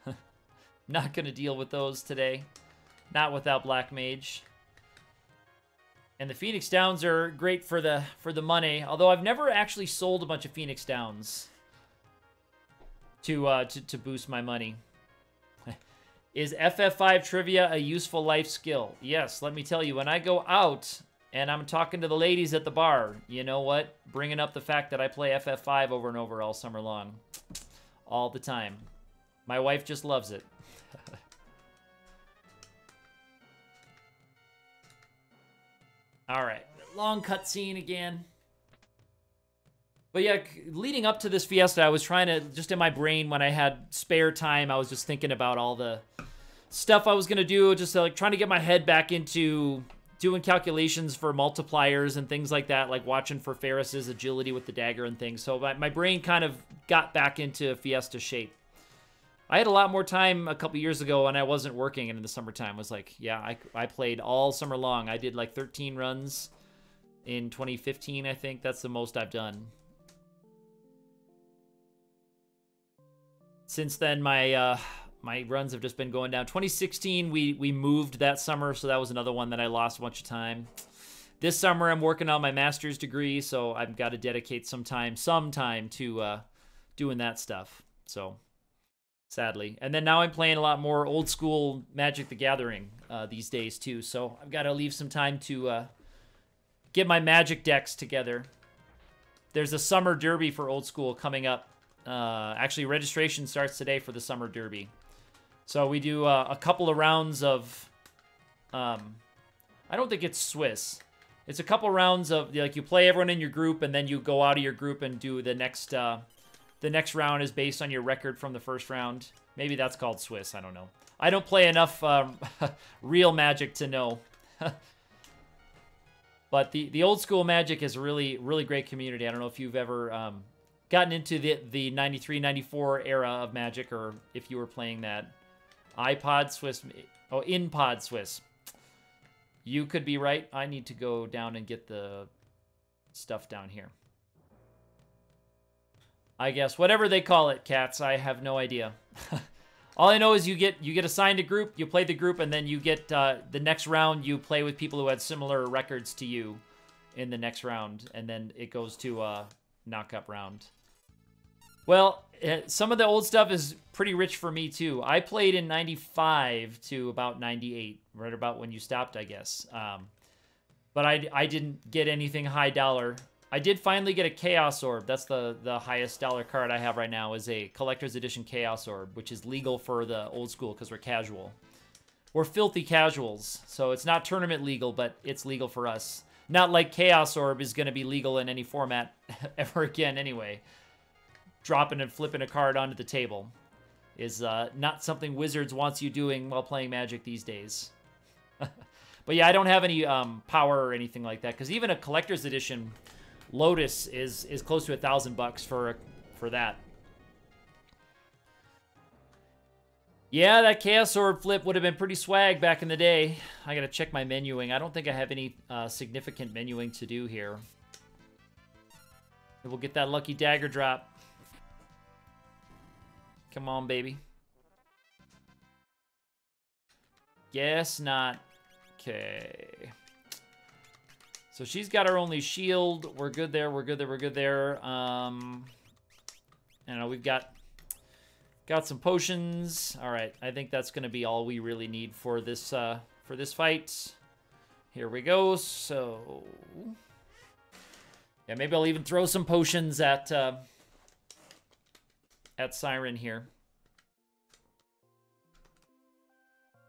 Not going to deal with those today. Not without Black Mage. And the Phoenix Downs are great for the money, although I've never actually sold a bunch of Phoenix Downs to boost my money. Is FF5 trivia a useful life skill? Yes, let me tell you, when I go out and I'm talking to the ladies at the bar, you know what? Bringing up the fact that I play FF5 over and over all summer long. All the time. My wife just loves it. Alright, long cutscene again. But yeah, leading up to this fiesta, I was trying to, just in my brain, when I had spare time, I was just thinking about all the stuff I was going to do, just like trying to get my head back into doing calculations for multipliers and things like that, like watching for Ferris's agility with the dagger and things. So my brain kind of got back into fiesta shape. I had a lot more time a couple years ago when I wasn't working, and in the summertime I was like, yeah, I played all summer long. I did like 13 runs in 2015, I think. That's the most I've done. Since then, my runs have just been going down. 2016, we moved that summer, so that was another one that I lost a bunch of time. This summer, I'm working on my master's degree, so I've got to dedicate some time to doing that stuff. So, sadly. And then now I'm playing a lot more old school Magic the Gathering these days, too. So I've got to leave some time to get my Magic decks together. There's a Summer Derby for old school coming up. Actually, registration starts today for the Summer Derby. So we do a couple of rounds of... I don't think it's Swiss. It's a couple rounds of, like, you play everyone in your group, and then you go out of your group and do the next round is based on your record from the first round. Maybe that's called Swiss, I don't know. I don't play enough real Magic to know. But the old school Magic is a really, really great community. I don't know if you've ever gotten into the 93, 94 era of Magic, or if you were playing that iPod Swiss, InPod Swiss. You could be right. I need to go down and get the stuff down here. I guess whatever they call it, cats. I have no idea. All I know is you get assigned a group, you play the group, and then you get the next round. You play with people who had similar records to you in the next round, and then it goes to a knock-up round. Well, some of the old stuff is pretty rich for me too. I played in 95 to about 98, right about when you stopped, I guess. But I didn't get anything high dollar. I did finally get a Chaos Orb. That's the highest dollar card I have right now, is a Collector's Edition Chaos Orb, which is legal for the old school because we're casual. We're filthy casuals, so it's not tournament legal, but it's legal for us. Not like Chaos Orb is going to be legal in any format ever again anyway. Dropping and flipping a card onto the table is not something Wizards wants you doing while playing Magic these days. But yeah, I don't have any power or anything like that, because even a collector's edition Lotus is close to $1,000 for that. Yeah, that Chaos Sword flip would have been pretty swag back in the day. I gotta check my menuing. I don't think I have any significant menuing to do here. We'll get that lucky dagger drop. Come on, baby. Guess not. Okay. So she's got her only shield. We're good there. We're good there. We're good there. I don't know. We've got some potions. All right. I think that's going to be all we really need for this fight. Here we go. So yeah, maybe I'll even throw some potions at Siren here.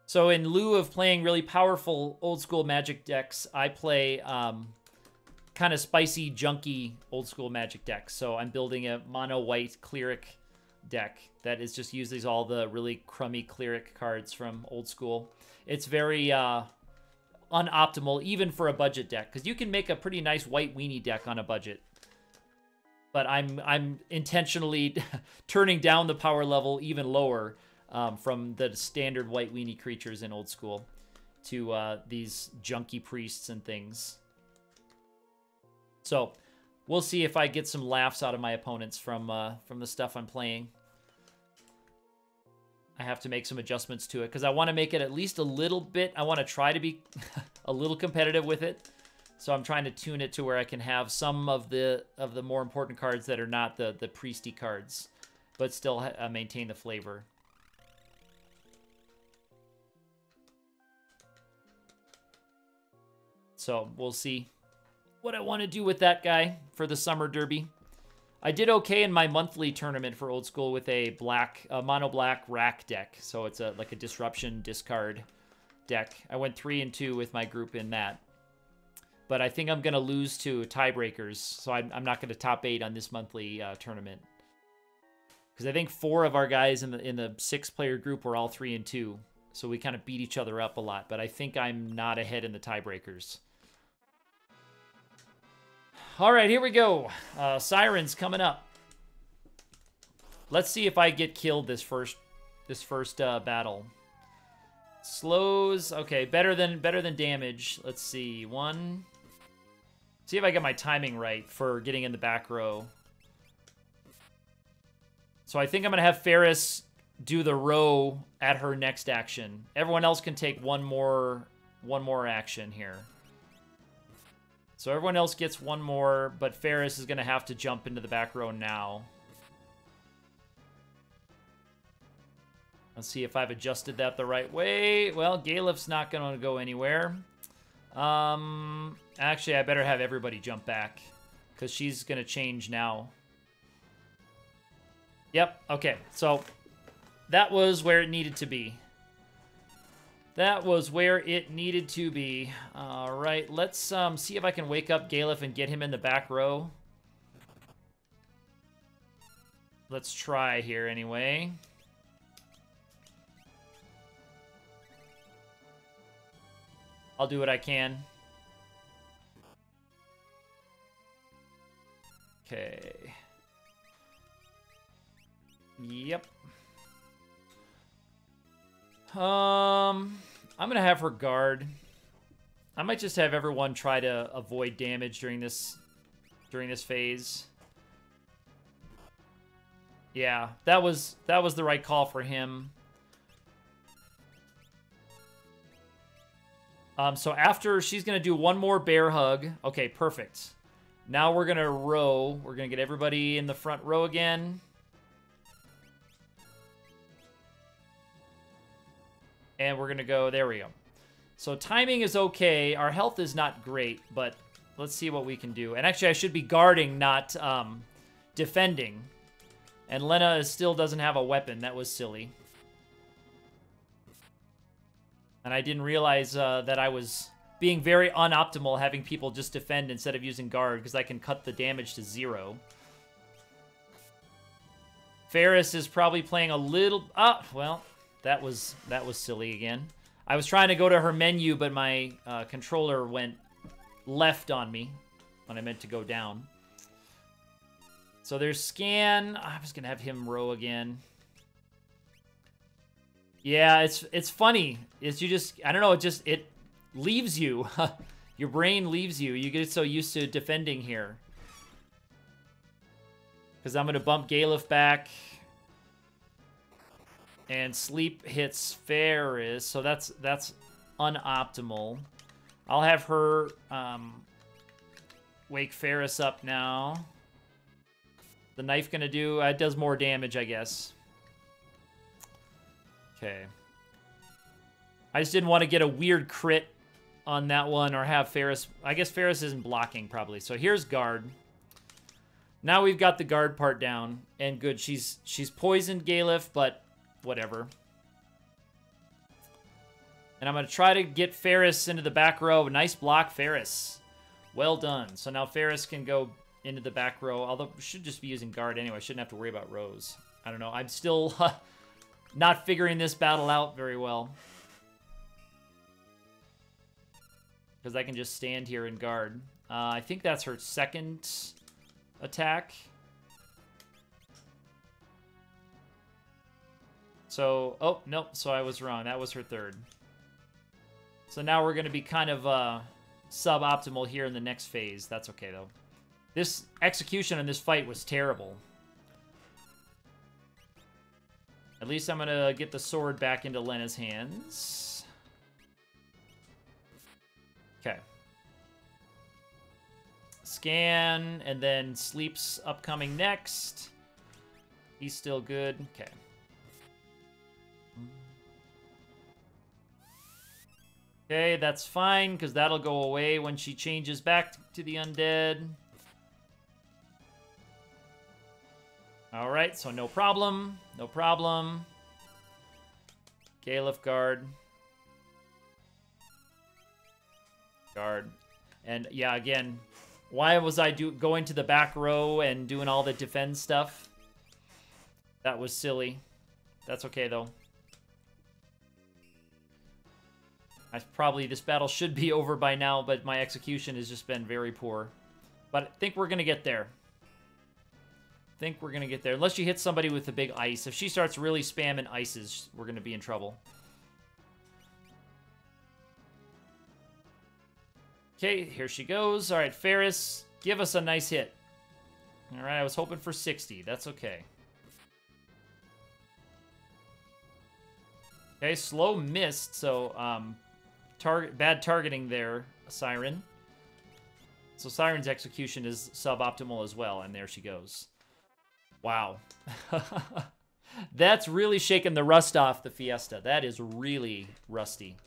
So in lieu of playing really powerful old school Magic decks, I play kind of spicy, junky old school Magic decks. So I'm building a mono white cleric deck that is just uses all the really crummy cleric cards from old school. It's very unoptimal even for a budget deck, because you can make a pretty nice white weenie deck on a budget. But I'm intentionally turning down the power level even lower. From the standard white weenie creatures in old school to these junky priests and things. So we'll see if I get some laughs out of my opponents from the stuff I'm playing. I have to make some adjustments to it because I want to make it at least a little bit. I want to try to be a little competitive with it. So I'm trying to tune it to where I can have some of the more important cards that are not the priesty cards, but still maintain the flavor. So we'll see what I want to do with that guy for the Summer Derby. I did okay in my monthly tournament for old school with a mono black rack deck. So it's like a disruption discard deck. I went 3-2 with my group in that. But I think I'm going to lose to tiebreakers. So I'm not going to top 8 on this monthly tournament. Because I think 4 of our guys in the 6-player group were all 3-2. So we kind of beat each other up a lot. But I think I'm not ahead in the tiebreakers. All right, here we go. Siren's coming up. Let's see if I get killed this first battle. Slows. Okay, better than damage. Let's see. 1. See if I get my timing right for getting in the back row. So I think I'm gonna have Ferris do the row at her next action. Everyone else can take one more action here. So everyone else gets one more, but Ferris is going to have to jump into the back row now. Let's see if I've adjusted that the right way. Well, Galef's not going to go anywhere. Actually, I better have everybody jump back, because she's going to change now. Yep, okay. So that was where it needed to be. That was where it needed to be. All right, let's see if I can wake up Galef and get him in the back row. Let's try here anyway. I'll do what I can. Okay. Yep. I'm gonna have her guard. I might just have everyone try to avoid damage during this phase. Yeah, that was the right call for him. So after she's gonna do one more bear hug. Okay, perfect. Now we're gonna row. We're gonna get everybody in the front row again. And we're going to go, there we go. So timing is okay. Our health is not great, but let's see what we can do. And actually, I should be guarding, not defending. And Lena still doesn't have a weapon. That was silly. And I didn't realize that I was being very unoptimal having people just defend instead of using guard, because I can cut the damage to 0. Ferris is probably playing a little... well... That was silly again. I was trying to go to her menu, but my controller went left on me when I meant to go down. So there's Scan. I was going to have him row again. Yeah, it's funny. It's you just, I don't know, it leaves you. Your brain leaves you. You get so used to defending here. Because I'm going to bump Galef back. And Sleep hits Ferris, so that's unoptimal. I'll have her wake Ferris up now. The knife gonna do, it does more damage, I guess. Okay. I just didn't want to get a weird crit on that one or have Ferris. I guess Ferris isn't blocking probably. So here's guard. Now we've got the guard part down and good. She's poisoned Galef, but whatever. And I'm going to try to get Ferris into the back row. Nice block, Ferris. Well done. So now Ferris can go into the back row. Although we should just be using guard anyway. Shouldn't have to worry about rows. I don't know. I'm still not figuring this battle out very well. Because I can just stand here and guard. I think that's her second attack. So, oh, nope, so I was wrong. That was her third. So now we're going to be kind of suboptimal here in the next phase. That's okay, though. This execution on this fight was terrible. At least I'm going to get the sword back into Lena's hands. Okay. Scan, and then Sleep's upcoming next. He's still good. Okay. Okay, that's fine, because that'll go away when she changes back to the undead. Alright, so no problem. No problem. Galef guard. Guard. And yeah, again, why was I going to the back row and doing all the defend stuff? That was silly. That's okay, though. This battle should be over by now, but my execution has just been very poor. But I think we're going to get there. Unless she hits somebody with a big ice. If she starts really spamming ices, we're going to be in trouble. Okay, here she goes. All right, Ferris, give us a nice hit. All right, I was hoping for 60. That's okay. Okay, slow missed, so bad targeting there, Siren. So Siren's execution is suboptimal as well, and there she goes. Wow. That's really shaking the rust off the Fiesta. That is really rusty.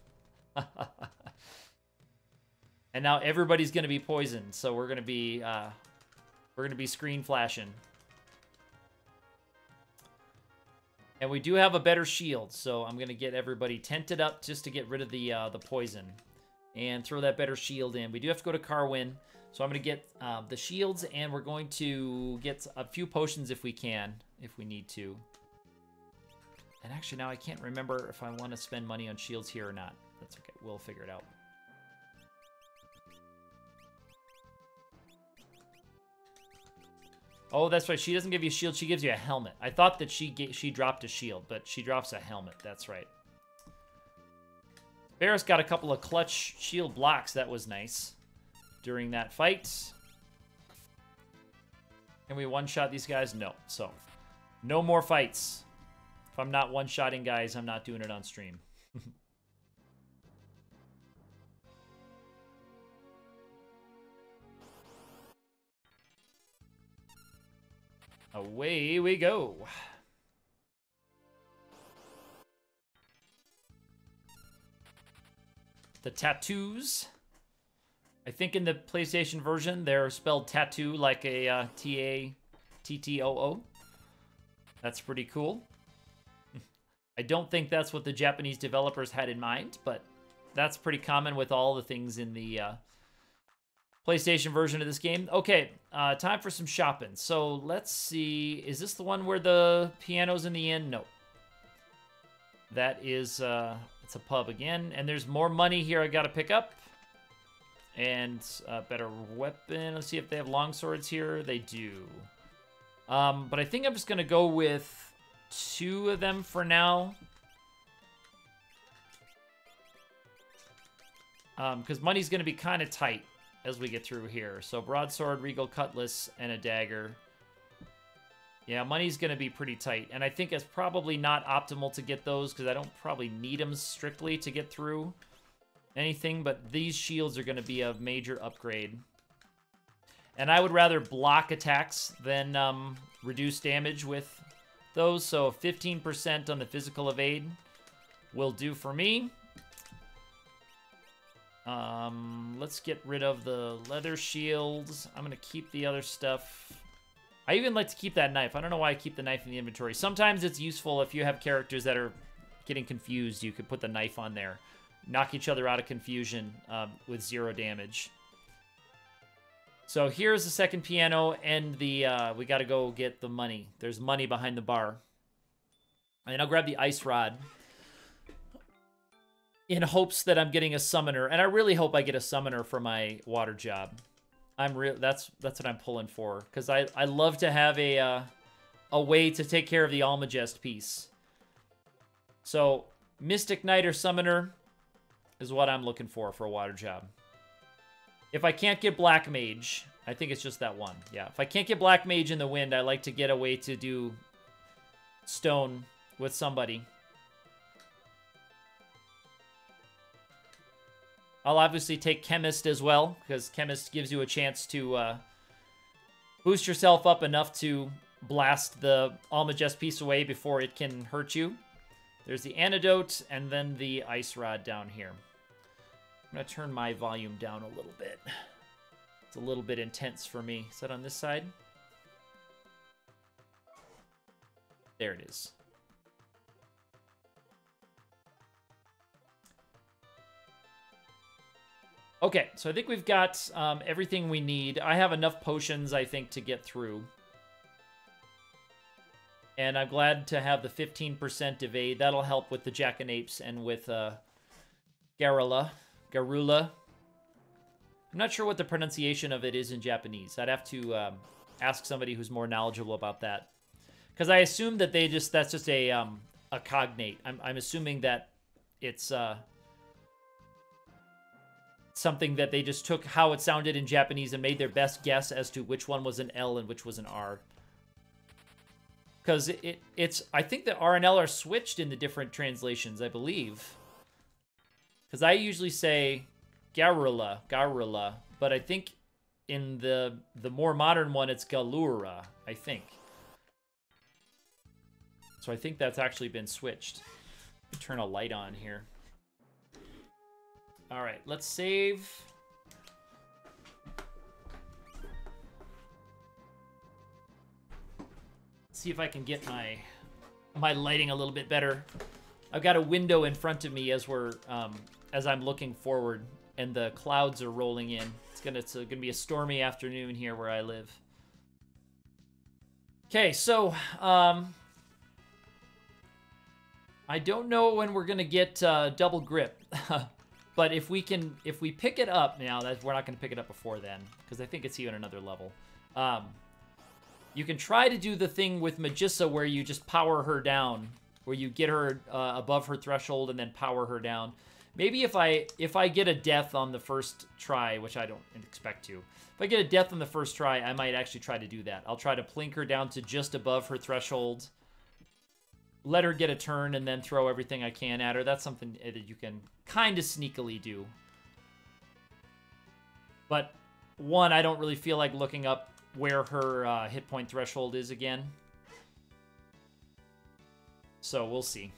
And now everybody's going to be poisoned, so we're going to be screen flashing. And we do have a better shield, so I'm going to get everybody tented up just to get rid of the poison. And throw that better shield in. We do have to go to Carwin, so I'm going to get the shields, and we're going to get a few potions if we can, if we need to. And actually now I can't remember if I want to spend money on shields here or not. That's okay, we'll figure it out. Oh, that's right. She doesn't give you a shield. She gives you a helmet. I thought that she dropped a shield, but she drops a helmet. That's right. Ferris got a couple of clutch shield blocks. That was nice during that fight. Can we one-shot these guys? No. So, no more fights. If I'm not one-shotting guys, I'm not doing it on stream. Away we go. The tattoos. I think in the PlayStation version, they're spelled tattoo like a T-A-T-T-O-O. That's pretty cool. I don't think that's what the Japanese developers had in mind, but that's pretty common with all the things in the PlayStation version of this game. Okay, time for some shopping. So let's see. Is this the one where the piano's in the end? No. That is, it's a pub again. And there's more money here I gotta pick up. And a better weapon. Let's see if they have long swords here. They do. But I think I'm just gonna go with 2 of them for now. Because money's gonna be kind of tight as we get through here. So broadsword, regal cutlass, and a dagger. Yeah, money's going to be pretty tight. And I think it's probably not optimal to get those because I don't probably need them strictly to get through anything. But these shields are going to be a major upgrade. And I would rather block attacks than reduce damage with those. So 15% on the physical evade will do for me. Let's get rid of the leather shields. I'm going to keep the other stuff. I even like to keep that knife. I don't know why I keep the knife in the inventory. Sometimes it's useful if you have characters that are getting confused. You could put the knife on there. Knock each other out of confusion with 0 damage. So here's the second piano, and the we got to go get the money. There's money behind the bar. And I'll grab the ice rod in hopes that I'm getting a summoner. And I really hope I get a summoner for my water job. That's what I'm pulling for, because I love to have a way to take care of the Almagest piece. So Mystic Knight or Summoner is what I'm looking for a water job. If I can't get Black Mage, I think it's just that one. Yeah, if I can't get Black Mage in the wind, I like to get a way to do stone with somebody. I'll obviously take Chemist as well, because Chemist gives you a chance to boost yourself up enough to blast the Almagest piece away before it can hurt you. There's the Antidote, and then the Ice Rod down here. I'm going to turn my volume down a little bit. It's a little bit intense for me. Is that on this side? There it is. Okay, so I think we've got everything we need. I have enough potions, I think, to get through. And I'm glad to have the 15% evade. That'll help with the Jackanapes and with Garula. I'm not sure what the pronunciation of it is in Japanese. I'd have to ask somebody who's more knowledgeable about that. Because I assume that that's just a cognate. I'm assuming that it's something that they just took how it sounded in Japanese and made their best guess as to which one was an L and which was an R. Because I think the R and L are switched in the different translations, I believe. Because I usually say Garula, but I think in the more modern one, it's Galura, I think. So I think that's actually been switched. Turn a light on here. All right, let's save. See if I can get my lighting a little bit better. I've got a window in front of me as I'm looking forward, and the clouds are rolling in. It's gonna be a stormy afternoon here where I live. Okay, so I don't know when we're gonna get double grip. But if we pick it up now, we're not going to pick it up before then, because I think it's even another level. You can try to do the thing with Magissa where you just power her down, where you get her above her threshold and then power her down. Maybe if I get a death on the first try, which I don't expect to, if I get a death on the first try, I might actually try to do that. I'll try to plink her down to just above her threshold, let her get a turn, and then throw everything I can at her. That's something that you can kind of sneakily do. But, one, I don't really feel like looking up where her hit point threshold is again. So, we'll see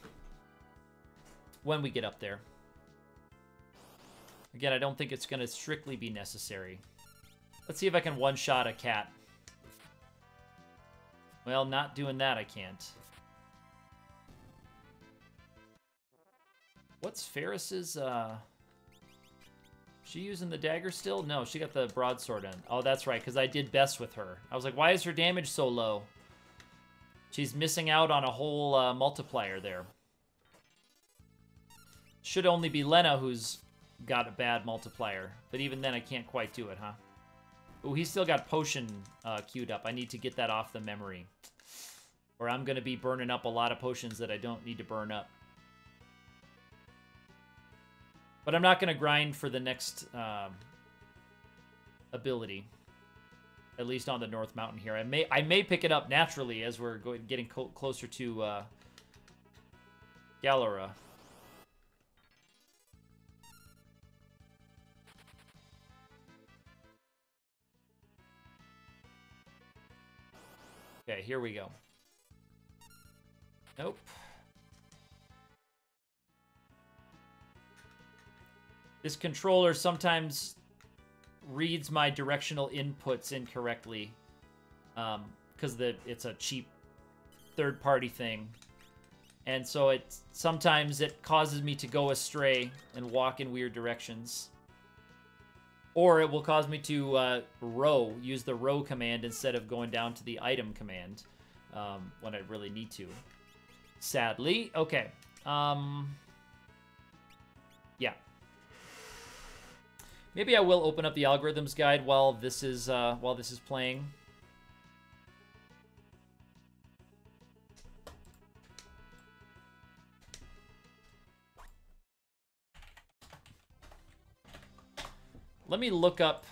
when we get up there. Again, I don't think it's going to strictly be necessary. Let's see if I can one-shot a cat. Well, not doing that, I can't. What's Ferris's, she using the dagger still? No, she got the broadsword in. Oh, that's right, because I did best with her. I was like, why is her damage so low? She's missing out on a whole multiplier there. Should only be Lena who's got a bad multiplier. But even then, I can't quite do it, huh? Oh, he's still got potion queued up. I need to get that off the memory. Or I'm going to be burning up a lot of potions that I don't need to burn up. But I'm not going to grind for the next ability. At least on the North Mountain here. I may pick it up naturally as we're getting closer to Galera. Okay, here we go. Nope. This controller sometimes reads my directional inputs incorrectly because it's a cheap third-party thing. And so sometimes it causes me to go astray and walk in weird directions. Or it will cause me to use the row command instead of going down to the item command when I really need to. Sadly. Okay. Yeah. Maybe I will open up the algorithms guide while this is playing. Let me look up,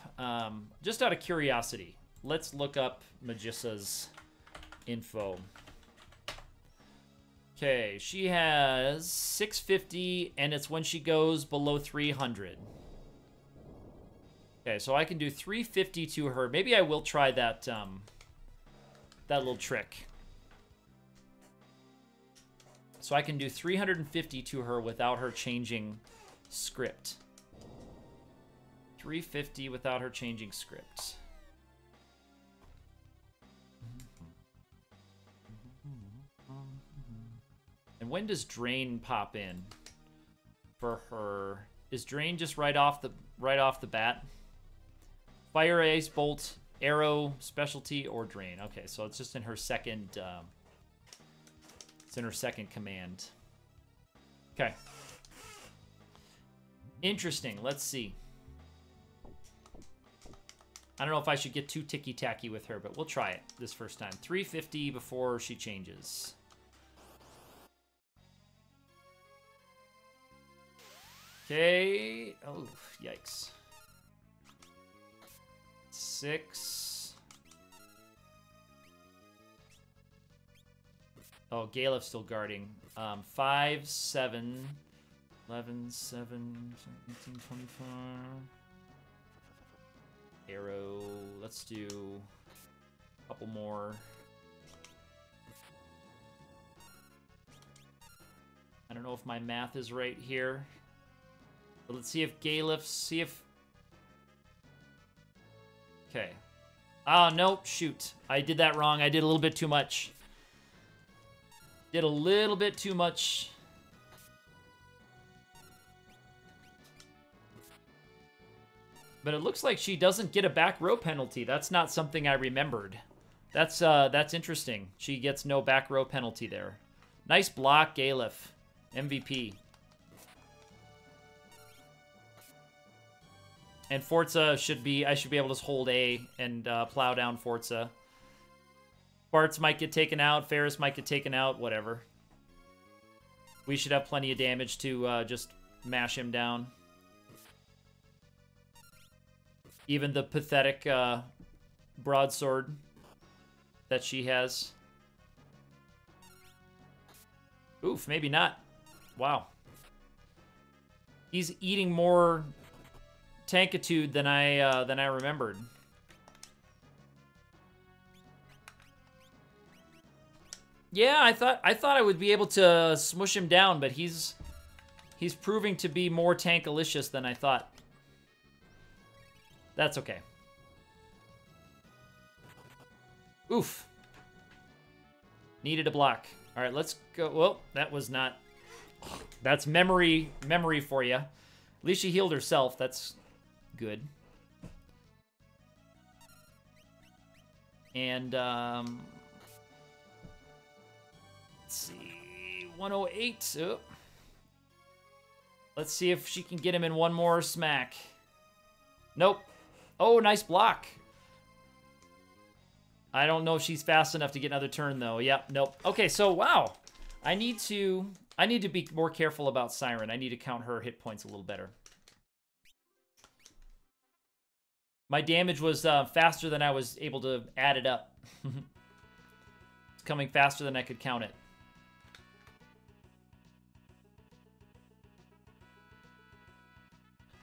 just out of curiosity, let's look up Magissa's info. Okay, she has 650, and it's when she goes below 300. Okay, so I can do 350 to her. Maybe I will try that, that little trick. So I can do 350 to her without her changing script. 350 without her changing script. And when does Drain pop in for her? Is Drain just right off the bat? Fire, Ace, Bolt, Arrow, Specialty, or Drain. Okay, so it's just in her second. It's in her second command. Okay. Interesting. Let's see. I don't know if I should get too ticky-tacky with her, but we'll try it this first time. 350 before she changes. Okay. Oh, yikes. 6. Oh, Galef's still guarding. 5, 7, 11, 7, 18, 24. Arrow. Let's do a couple more. I don't know if my math is right here. But let's see if Okay. Oh, nope. Shoot. I did that wrong. I did a little bit too much. Did a little bit too much. But it looks like she doesn't get a back row penalty. That's not something I remembered. That's interesting. She gets no back row penalty there. Nice block, Galef. MVP. And Forza I should be able to hold A and plow down Forza. Bartz might get taken out. Ferris might get taken out. Whatever. We should have plenty of damage to just mash him down. Even the pathetic broadsword that she has. Oof, maybe not. Wow. He's eating more tankitude than I remembered. Yeah, I thought I would be able to smush him down, but he's proving to be more tankalicious than I thought. That's okay. Oof. Needed a block. All right, let's go. Well, that was not... That's memory for you. At least she healed herself. That's good. And, let's see... 108. Oh. Let's see if she can get him in one more smack. Nope. Oh, nice block. I don't know if she's fast enough to get another turn, though. Yep, nope. Okay, so, wow. I need to be more careful about Siren. I need to count her hit points a little better. My damage was faster than I was able to add it up. It's coming faster than I could count it.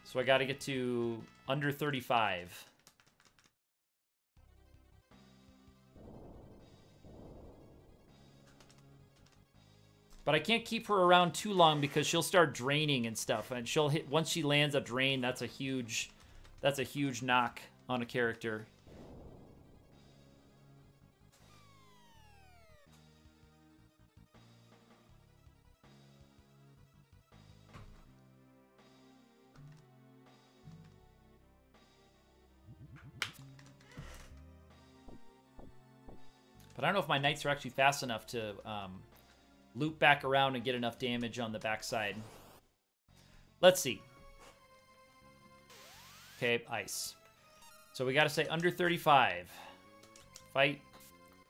So I got to get to under 35. But I can't keep her around too long because she'll start draining and stuff. And she'll hit, once she lands a drain, that's a huge knock on a character. But I don't know if my knights are actually fast enough to loop back around and get enough damage on the backside. Let's see. Okay, ice. So we got to say under 35. Fight.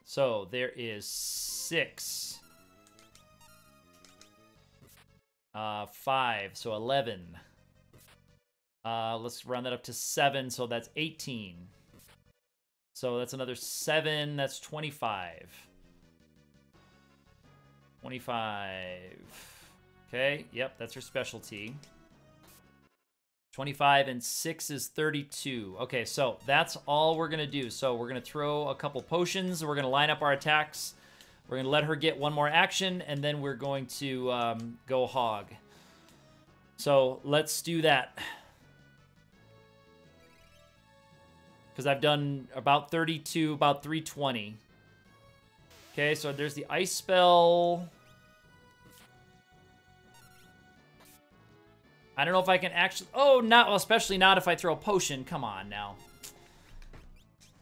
So there is 6. 5, so 11. Let's round that up to 7, so that's 18. So that's another 7, that's 25. 25. Okay, yep, that's her specialty. 25 and 6 is 32. Okay, so that's all we're going to do. So we're going to throw a couple potions. We're going to line up our attacks. We're going to let her get one more action, and then we're going to go hog. So let's do that. Because I've done about 32, about 320. Okay, so there's the ice spell. I don't know if I can actually... Oh, not, well, especially not if I throw a potion. Come on now.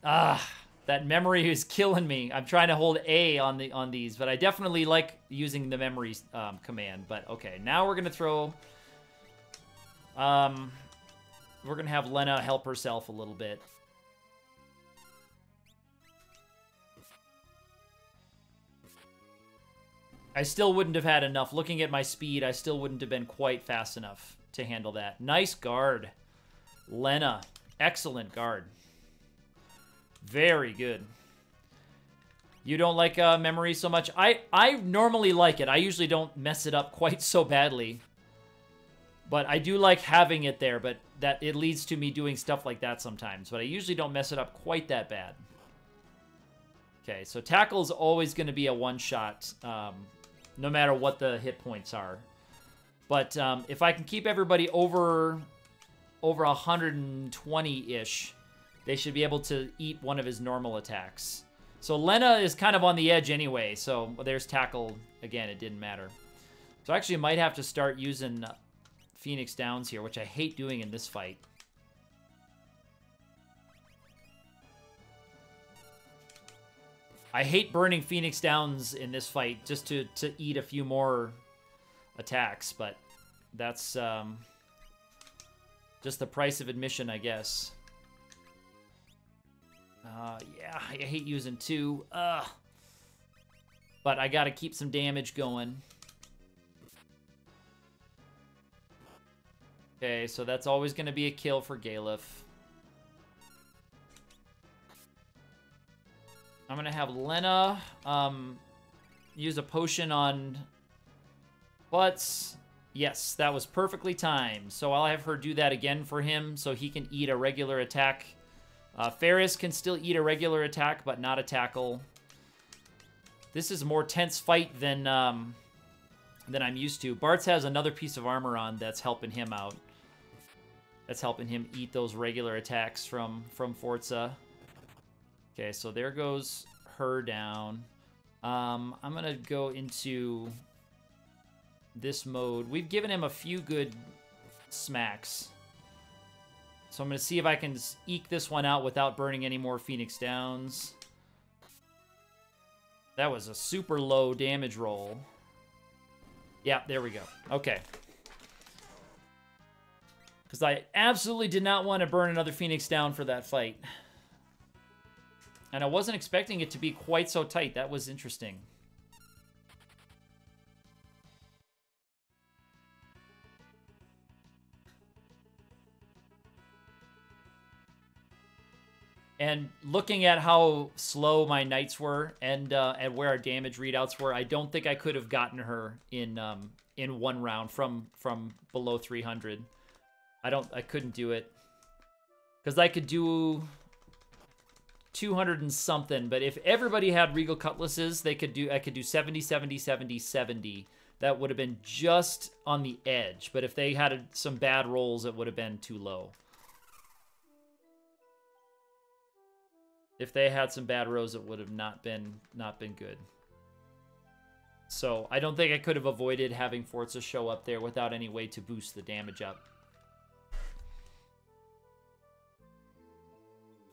That memory is killing me. I'm trying to hold A on these, but I definitely like using the memory command. But okay, now we're gonna throw... we're gonna have Lena help herself a little bit. I still wouldn't have had enough. Looking at my speed, I still wouldn't have been quite fast enough to handle that. Nice guard. Lena. Excellent guard. Very good. You don't like memory so much? I normally like it. I usually don't mess it up quite so badly. But I do like having it there, but that it leads to me doing stuff like that sometimes. But I usually don't mess it up quite that bad. Okay, so tackle is always going to be a one-shot, no matter what the hit points are. But if I can keep everybody over 120-ish, they should be able to eat one of his normal attacks. So Lena is kind of on the edge anyway, so there's tackle. Again, it didn't matter. So I actually might have to start using Phoenix Downs here, which I hate doing in this fight. I hate burning Phoenix Downs in this fight just to eat a few more attacks, but that's just the price of admission, I guess. Yeah, I hate using 2. But I gotta keep some damage going. Okay, so that's always gonna be a kill for Galef. I'm gonna have Lena use a potion on Butts. Yes, that was perfectly timed. So I'll have her do that again for him so he can eat a regular attack. Ferris can still eat a regular attack, but not a tackle. This is a more tense fight than I'm used to. Bartz has another piece of armor on that's helping him out. That's helping him eat those regular attacks from Forza. Okay, so there goes her down. I'm going to go into this mode. We've given him a few good smacks. So I'm going to see if I can eke this one out without burning any more Phoenix Downs. That was a super low damage roll. Yeah, there we go. Okay. Because I absolutely did not want to burn another Phoenix down for that fight. And I wasn't expecting it to be quite so tight. That was interesting. And looking at how slow my knights were and where our damage readouts were, I don't think I could have gotten her in one round from below 300. I couldn't do it. Because I could do 200 and something, but if everybody had Regal Cutlasses, I could do 70, 70, 70, 70. That would have been just on the edge. But if they had some bad rolls, it would have been too low. If they had some bad rolls, it would have not been good. So I don't think I could have avoided having Forza show up there without any way to boost the damage up.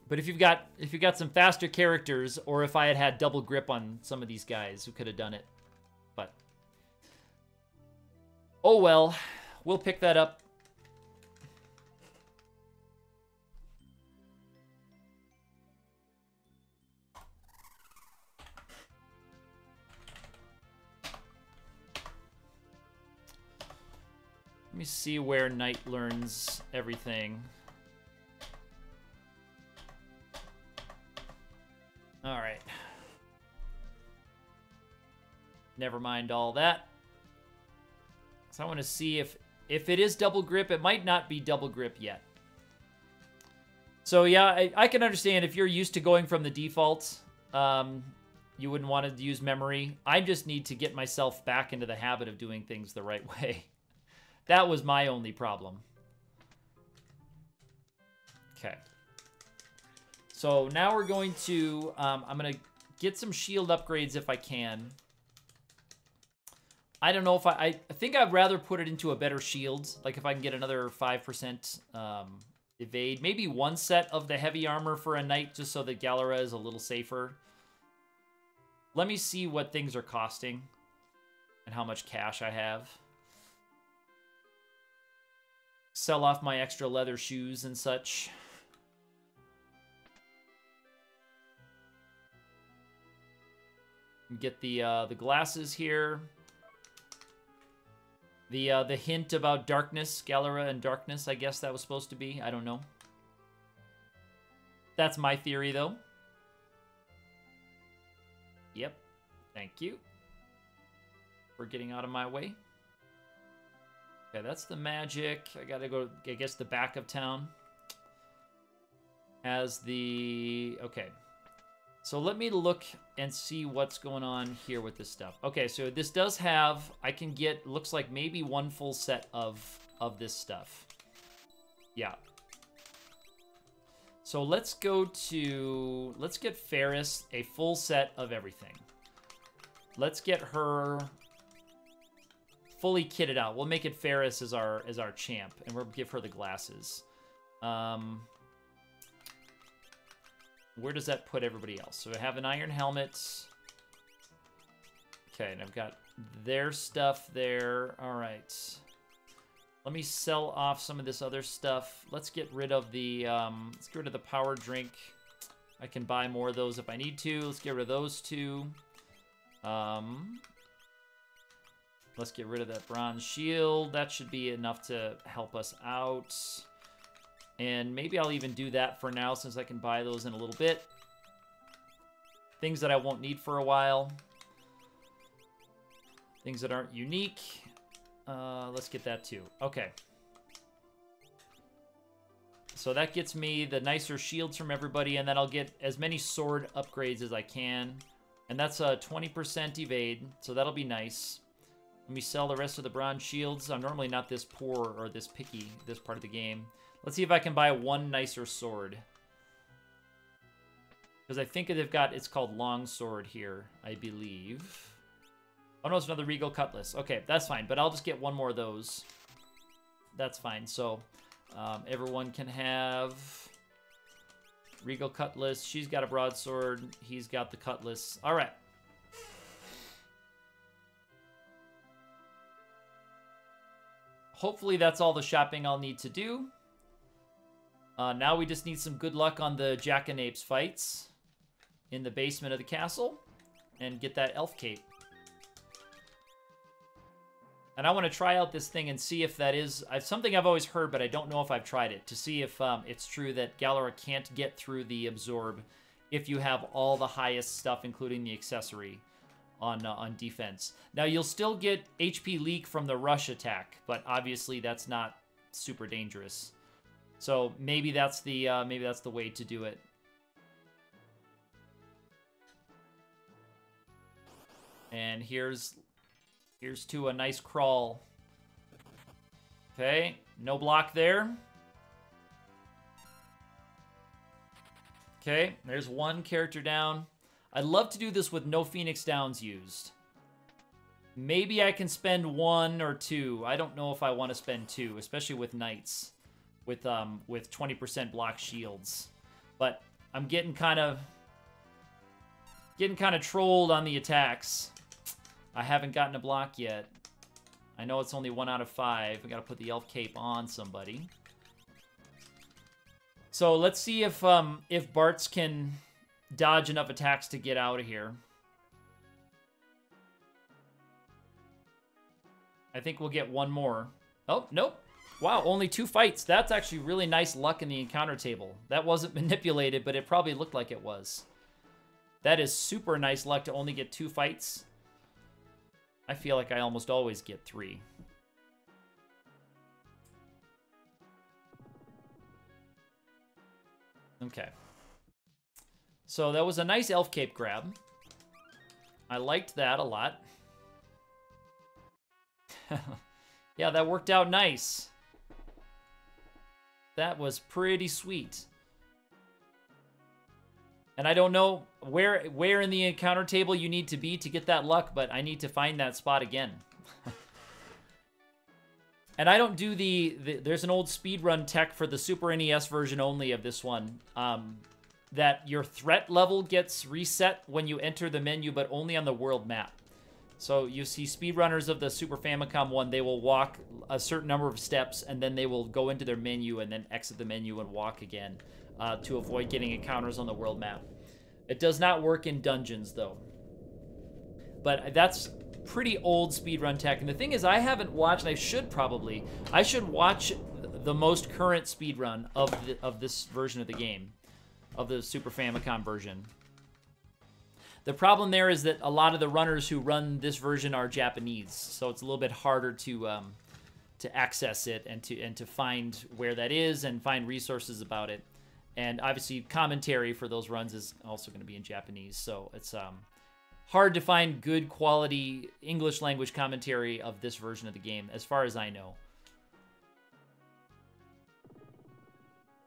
But if you've got some faster characters, or if I had had double grip on some of these guys, who could have done it. But oh well, we'll pick that up. Let me see where Knight learns everything. All right. Never mind all that. So I want to see if it is double grip. It might not be double grip yet. So yeah, I can understand if you're used to going from the default, you wouldn't want to use memory. I just need to get myself back into the habit of doing things the right way. That was my only problem. Okay. So now we're going to, I'm going to get some shield upgrades if I can. I don't know if I think I'd rather put it into a better shield. Like if I can get another 5% evade. Maybe one set of the heavy armor for a knight just so that Galera is a little safer. Let me see what things are costing and how much cash I have. Sell off my extra leather shoes and such. Get the glasses here. The hint about darkness, Galera and darkness, I guess that was supposed to be. I don't know. That's my theory, though. Yep. Thank you for getting out of my way. Okay, that's the magic. I gotta go, I guess, the back of town. Has the... Okay. So let me look and see what's going on here with this stuff. Okay, so this does have... I can get, looks like maybe one full set of this stuff. Yeah. So let's go to... Let's get Ferris a full set of everything. Let's get her... fully kitted out. We'll make it Ferris as our champ, and we'll give her the glasses. Where does that put everybody else? So I have an iron helmet. Okay, and I've got their stuff there. All right. Let me sell off some of this other stuff. Let's get rid of the power drink. I can buy more of those if I need to. Let's get rid of those two. Let's get rid of that bronze shield. That should be enough to help us out. And maybe I'll even do that for now since I can buy those in a little bit. Things that I won't need for a while. Things that aren't unique. Let's get that too. Okay. So that gets me the nicer shields from everybody, and then I'll get as many sword upgrades as I can. And that's a 20% evade, so that'll be nice. Let me sell the rest of the bronze shields. I'm normally not this poor or this picky this part of the game. Let's see if I can buy one nicer sword. Because I think they've got, it's called long sword here, I believe. Oh no, it's another Regal Cutlass. Okay, that's fine, but I'll just get one more of those. That's fine. So everyone can have Regal Cutlass. She's got a broadsword. He's got the Cutlass. All right. hopefully that's all the shopping I'll need to do. Now we just need some good luck on the Jackanapes fights in the basement of the castle and get that elf cape. And I want to try out this thing and see if that is something I've always heard, but I don't know if I've tried it, to see if it's true that Galera can't get through the absorb if you have all the highest stuff, including the accessory, on defense. Now, you'll still get HP leak from the rush attack, but obviously that's not super dangerous. So maybe that's the way to do it. And here's to a nice crawl. Okay, no block there. Okay, there's one character down. I'd love to do this with no Phoenix Downs used. Maybe I can spend 1 or 2. I don't know if I want to spend 2, especially with knights with 20% block shields. But I'm getting kind of trolled on the attacks. I haven't gotten a block yet. I know it's only 1 out of 5. We gotta put the elf cape on somebody. So let's see if Bartz can dodge enough attacks to get out of here. I think we'll get one more. Oh, nope. Wow, only 2 fights. That's actually really nice luck in the encounter table. That wasn't manipulated, but it probably looked like it was. That is super nice luck to only get 2 fights. I feel like I almost always get 3. Okay. So that was a nice elf cape grab. I liked that a lot. Yeah, that worked out nice. That was pretty sweet. And I don't know where in the encounter table you need to be to get that luck, but I need to find that spot again. And I don't do there's an old speedrun tech for the Super NES version only of this one, that your threat level gets reset when you enter the menu, but only on the world map. So you see speedrunners of the Super Famicom one, they will walk a certain number of steps, and then they will go into their menu and then exit the menu and walk again. To avoid getting encounters on the world map. It does not work in dungeons, though. But that's pretty old speedrun tech. And the thing is, I haven't watched, and I should probably. I should watch the most current speedrun of this version of the game, of the Super Famicom version. The problem there is that a lot of the runners who run this version are Japanese, so it's a little bit harder to access it and to find where that is and find resources about it. And obviously, commentary for those runs is also going to be in Japanese, so it's hard to find good quality English language commentary of this version of the game, as far as I know.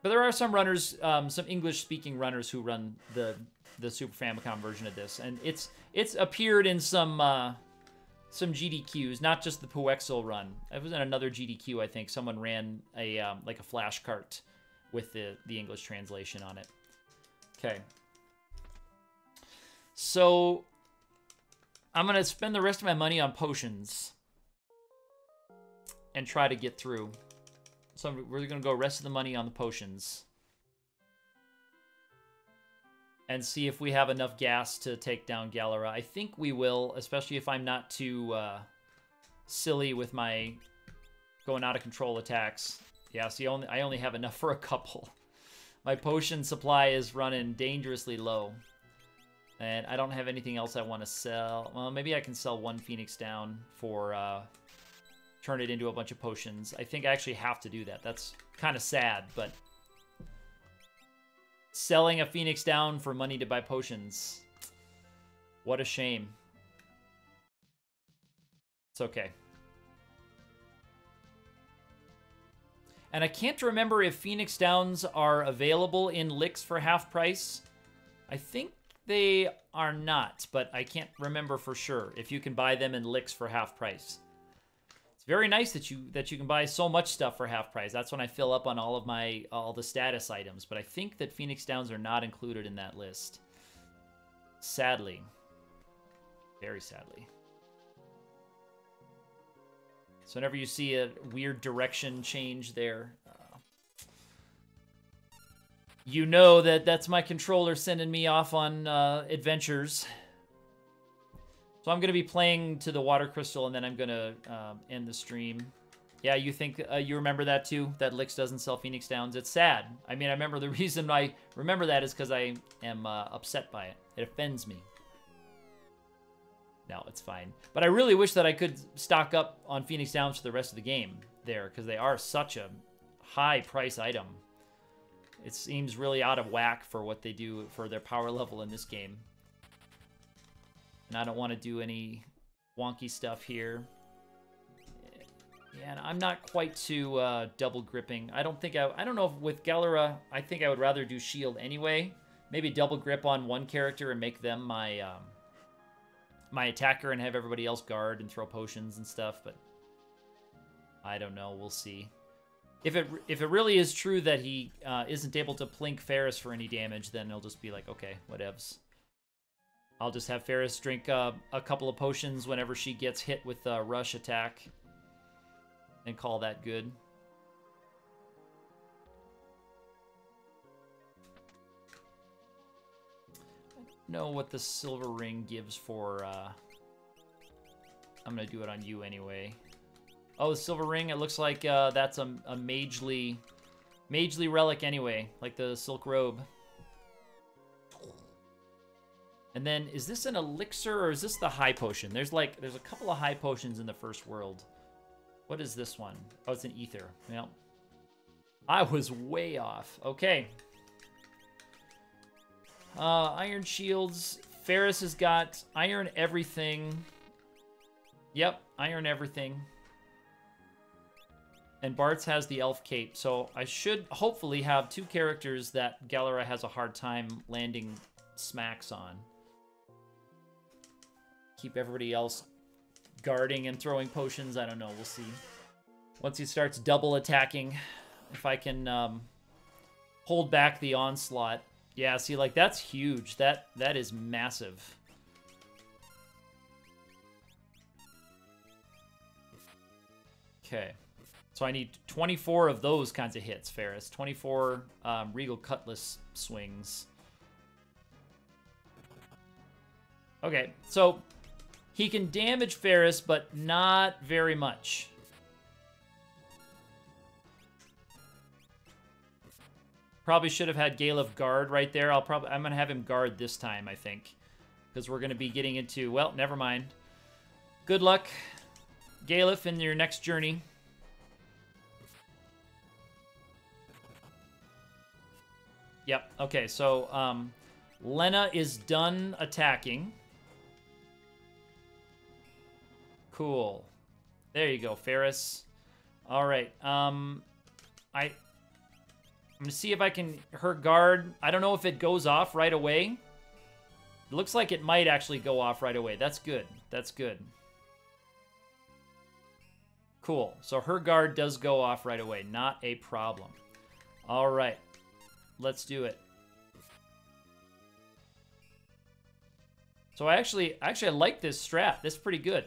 But there are some runners, some English-speaking runners who run the Super Famicom version of this, and it's appeared in some GDQs, not just the Puexil run. It was in another GDQ, I think. Someone ran a like a flash cart with the English translation on it. Okay. So I'm going to spend the rest of my money on potions and try to get through. So we're going to go rest of the money on the potions and see if we have enough gas to take down Galera. I think we will, especially if I'm not too silly with my going out of control attacks. Yeah, see, I only have enough for a couple. My potion supply is running dangerously low. And I don't have anything else I want to sell. Well, maybe I can sell 1 Phoenix Down for turn it into a bunch of potions. I think I actually have to do that. That's kind of sad, but selling a Phoenix Down for money to buy potions. What a shame. It's okay. And I can't remember if Phoenix Downs are available in licks for half price. I think they are not, but I can't remember for sure if you can buy them in licks for half price. It's very nice that you can buy so much stuff for half price. That's when I fill up on all the status items, but I think that Phoenix Downs are not included in that list. Sadly. Very sadly. So whenever you see a weird direction change there, you know that that's my controller sending me off on adventures. So I'm going to be playing to the water crystal, and then I'm going to end the stream. Yeah, you think you remember that too? That Lix doesn't sell Phoenix Downs? It's sad. I mean, I remember the reason I remember that is because I am upset by it. It offends me. No, it's fine. But I really wish that I could stock up on Phoenix Downs for the rest of the game there, because they are such a high price item. It seems really out of whack for what they do for their power level in this game. And I don't want to do any wonky stuff here. Yeah, and I'm not quite too double gripping. I don't know if with Galera, I think I would rather do shield anyway. Maybe double grip on one character and make them my my attacker and have everybody else guard and throw potions and stuff, but I don't know. We'll see. If it really is true that he isn't able to plink Ferris for any damage, then it'll just be like, okay, whatevs. I'll just have Ferris drink a couple of potions whenever she gets hit with a rush attack and call that good. Know what the silver ring gives for I'm gonna do it on you anyway. Oh, the silver ring, it looks like that's a magely relic anyway, like the silk robe. And then is this an elixir or is this the high potion? There's a couple of high potions in the first world. What is this one? Oh, it's an ether. Well, I was way off. Okay. Iron shields. Ferris has got iron everything. Yep, iron everything. And Bartz has the elf cape. So I should hopefully have two characters that Galera has a hard time landing smacks on. Keep everybody else guarding and throwing potions. I don't know. We'll see. Once he starts double attacking, if I can hold back the onslaught. Yeah, see, like, that's huge. That is massive. Okay. So I need 24 of those kinds of hits, Ferris. 24 Regal Cutlass swings. Okay, so he can damage Ferris, but not very much. Probably should have had Galef guard right there. I'm gonna have him guard this time, I think, because we're gonna be getting into, well, never mind. Good luck, Galef, in your next journey. Yep. Okay. So Lena is done attacking. Cool. There you go, Ferris. All right. I'm gonna see if I can her guard. I don't know if it goes off right away. It looks like it might actually go off right away. That's good. That's good. Cool. So her guard does go off right away. Not a problem. All right. Let's do it. So I actually like this strat. This is pretty good.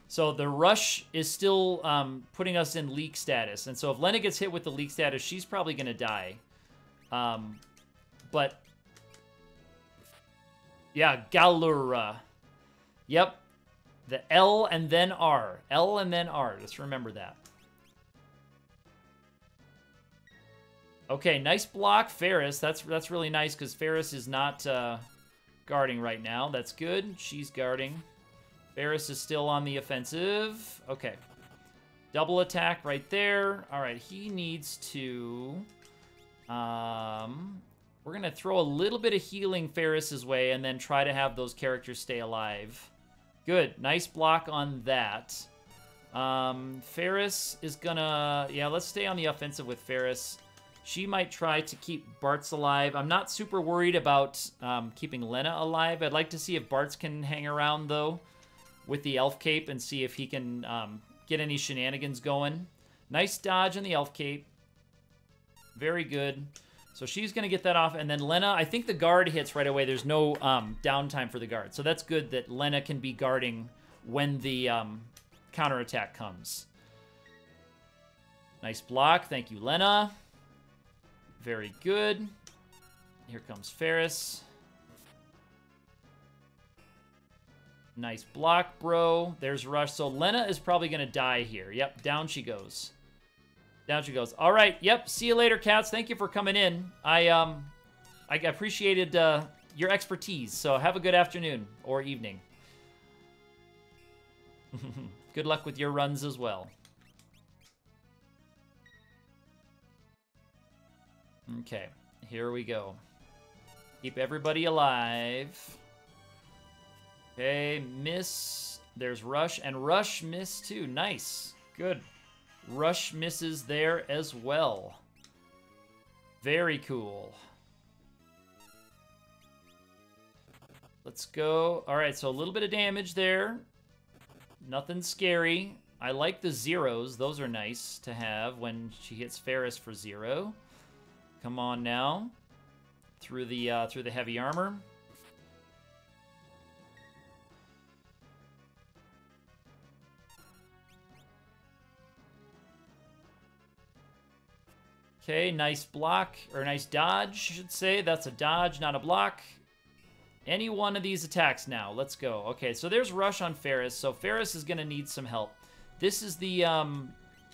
So the rush is still putting us in leak status. And so if Lena gets hit with the leak status, she's probably going to die. But, yeah, Galura. Yep. The L and then R. L and then R. Just remember that. Okay, nice block, Ferris. That's really nice because Ferris is not guarding right now. That's good. She's guarding. Ferris is still on the offensive. Okay. Double attack right there. All right, he needs to... we're going to throw a little bit of healing Ferris's way and then try to have those characters stay alive. Good. Nice block on that. Ferris is going to... Yeah, let's stay on the offensive with Ferris. She might try to keep Bartz alive. I'm not super worried about keeping Lena alive. I'd like to see if Bartz can hang around, though, with the Elf Cape and see if he can get any shenanigans going. Nice dodge on the Elf Cape. Very good. So she's going to get that off. And then Lena, I think the guard hits right away. There's no downtime for the guard. So that's good that Lena can be guarding when the counterattack comes. Nice block. Thank you, Lena. Very good. Here comes Ferris. Nice block, bro. There's Rush. So Lena is probably going to die here. Yep, down she goes. Down she goes. All right, yep. See you later, cats. Thank you for coming in. I appreciated your expertise. So have a good afternoon or evening. Good luck with your runs as well. Okay, here we go. Keep everybody alive. Okay, miss. There's Rush, and Rush missed too. Nice. Good. Rush misses there as well. Very cool. Let's go. All right, so a little bit of damage there. Nothing scary. I like the zeros. Those are nice to have when she hits Ferris for 0. Come on now. Through the heavy armor. Okay, nice block, or nice dodge, I should say. That's a dodge, not a block. Any one of these attacks now. Let's go. Okay, so there's Rush on Ferris. So Ferris is going to need some help. This is the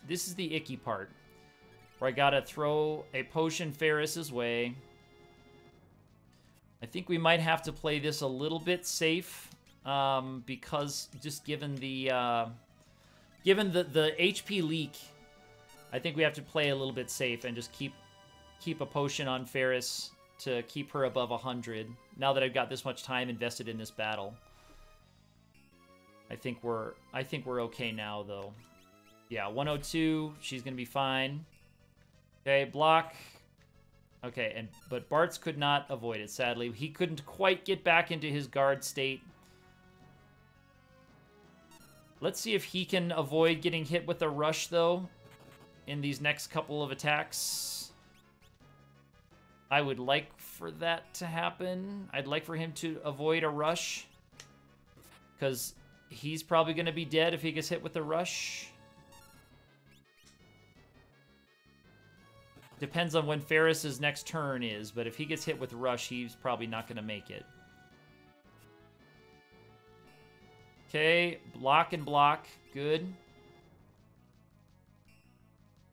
icky part, where I got to throw a potion Ferris's way. I think we might have to play this a little bit safe, because just given the HP leak, I think we have to play a little bit safe and just keep a potion on Ferris to keep her above 100. Now that I've got this much time invested in this battle, I think we're okay now though. Yeah, 102. She's gonna be fine. Okay, block. Okay, but Bartz could not avoid it. Sadly, he couldn't quite get back into his guard state. Let's see if he can avoid getting hit with a rush though in these next couple of attacks. I would like for that to happen. I'd like for him to avoid a rush, because he's probably going to be dead if he gets hit with a rush. Depends on when Ferris's next turn is, but if he gets hit with rush, he's probably not going to make it. Okay, block and block. Good.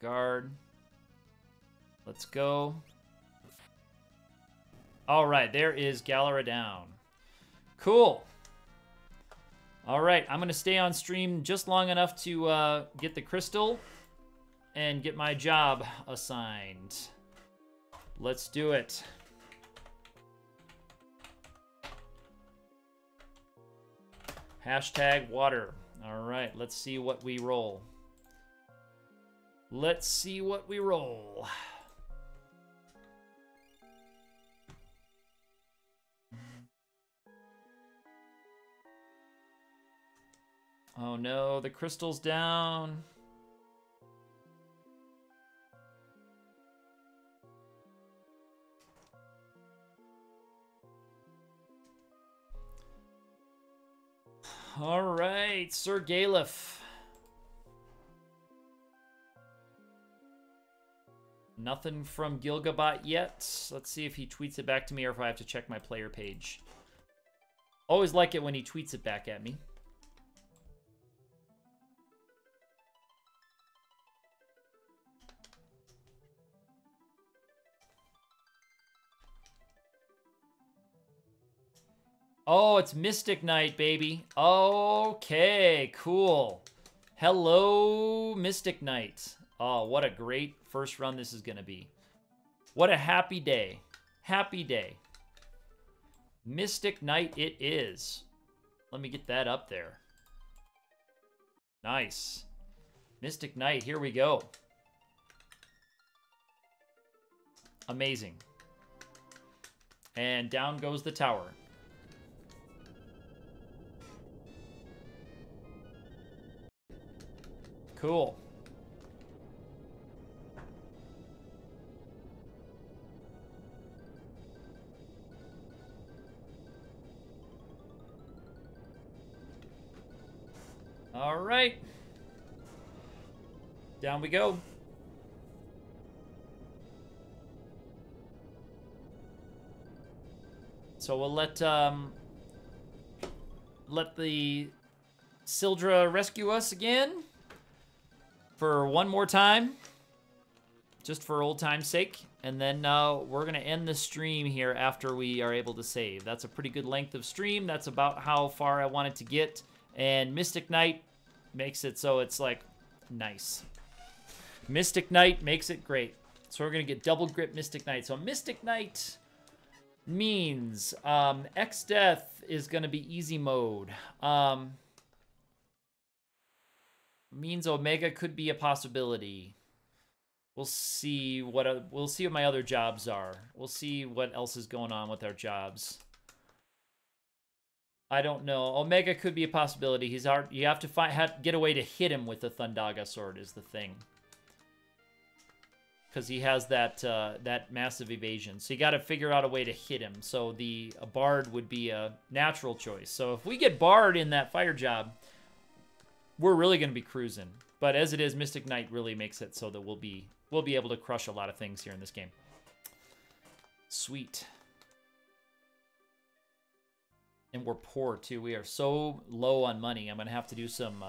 Guard. Let's go. All right, there is Galera down. Cool. All right, I'm going to stay on stream just long enough to get the crystal and get my job assigned. Let's do it. Hashtag water. All right, let's see what we roll. Let's see what we roll. Oh no, the crystal's down. All right, Sir Galef. Nothing from Gilgabot yet. Let's see if he tweets it back to me or if I have to check my player page. Always like it when he tweets it back at me. Oh, it's Mystic Knight, baby. Okay, cool. Hello, Mystic Knight. Oh, what a great first run this is going to be. What a happy day. Happy day. Mystic Knight it is. Let me get that up there. Nice. Mystic Knight, here we go. Amazing. And down goes the tower. Cool. All right. Down we go. So we'll let the Sildra rescue us again for one more time, just for old time's sake. And then we're going to end the stream here after we are able to save. That's a pretty good length of stream. That's about how far I wanted to get. And Mystic Knight makes it so it's like nice. Mystic Knight makes it great. So we're going to get double grip Mystic Knight. So Mystic Knight means X-Death is going to be easy mode. Means Omega could be a possibility. We'll see what my other jobs are. We'll see what else is going on with our jobs. I don't know. Omega could be a possibility. He's hard. You have to get a way to hit him with the Thundaga sword is the thing. Because he has that that massive evasion. So you got to figure out a way to hit him. So a Bard would be a natural choice. So if we get Bard in that fire job, we're really going to be cruising. But as it is, Mystic Knight really makes it so that we'll be able to crush a lot of things here in this game. Sweet. And we're poor too. We are so low on money. I'm going to have to do some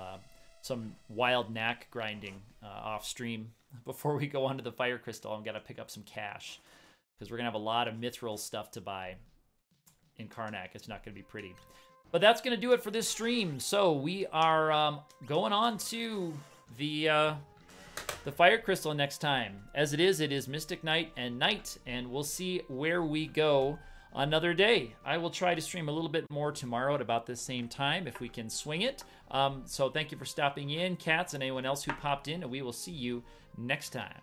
wild knack grinding off stream before we go on to the Fire Crystal. I'm going to pick up some cash because we're going to have a lot of mithril stuff to buy in Karnak. It's not going to be pretty. But that's going to do it for this stream. So we are going on to the Fire Crystal next time. As it is Mystic Knight and Night, and we'll see where we go another day. I will try to stream a little bit more tomorrow at about this same time if we can swing it. So thank you for stopping in, Cats, and anyone else who popped in, and we will see you next time.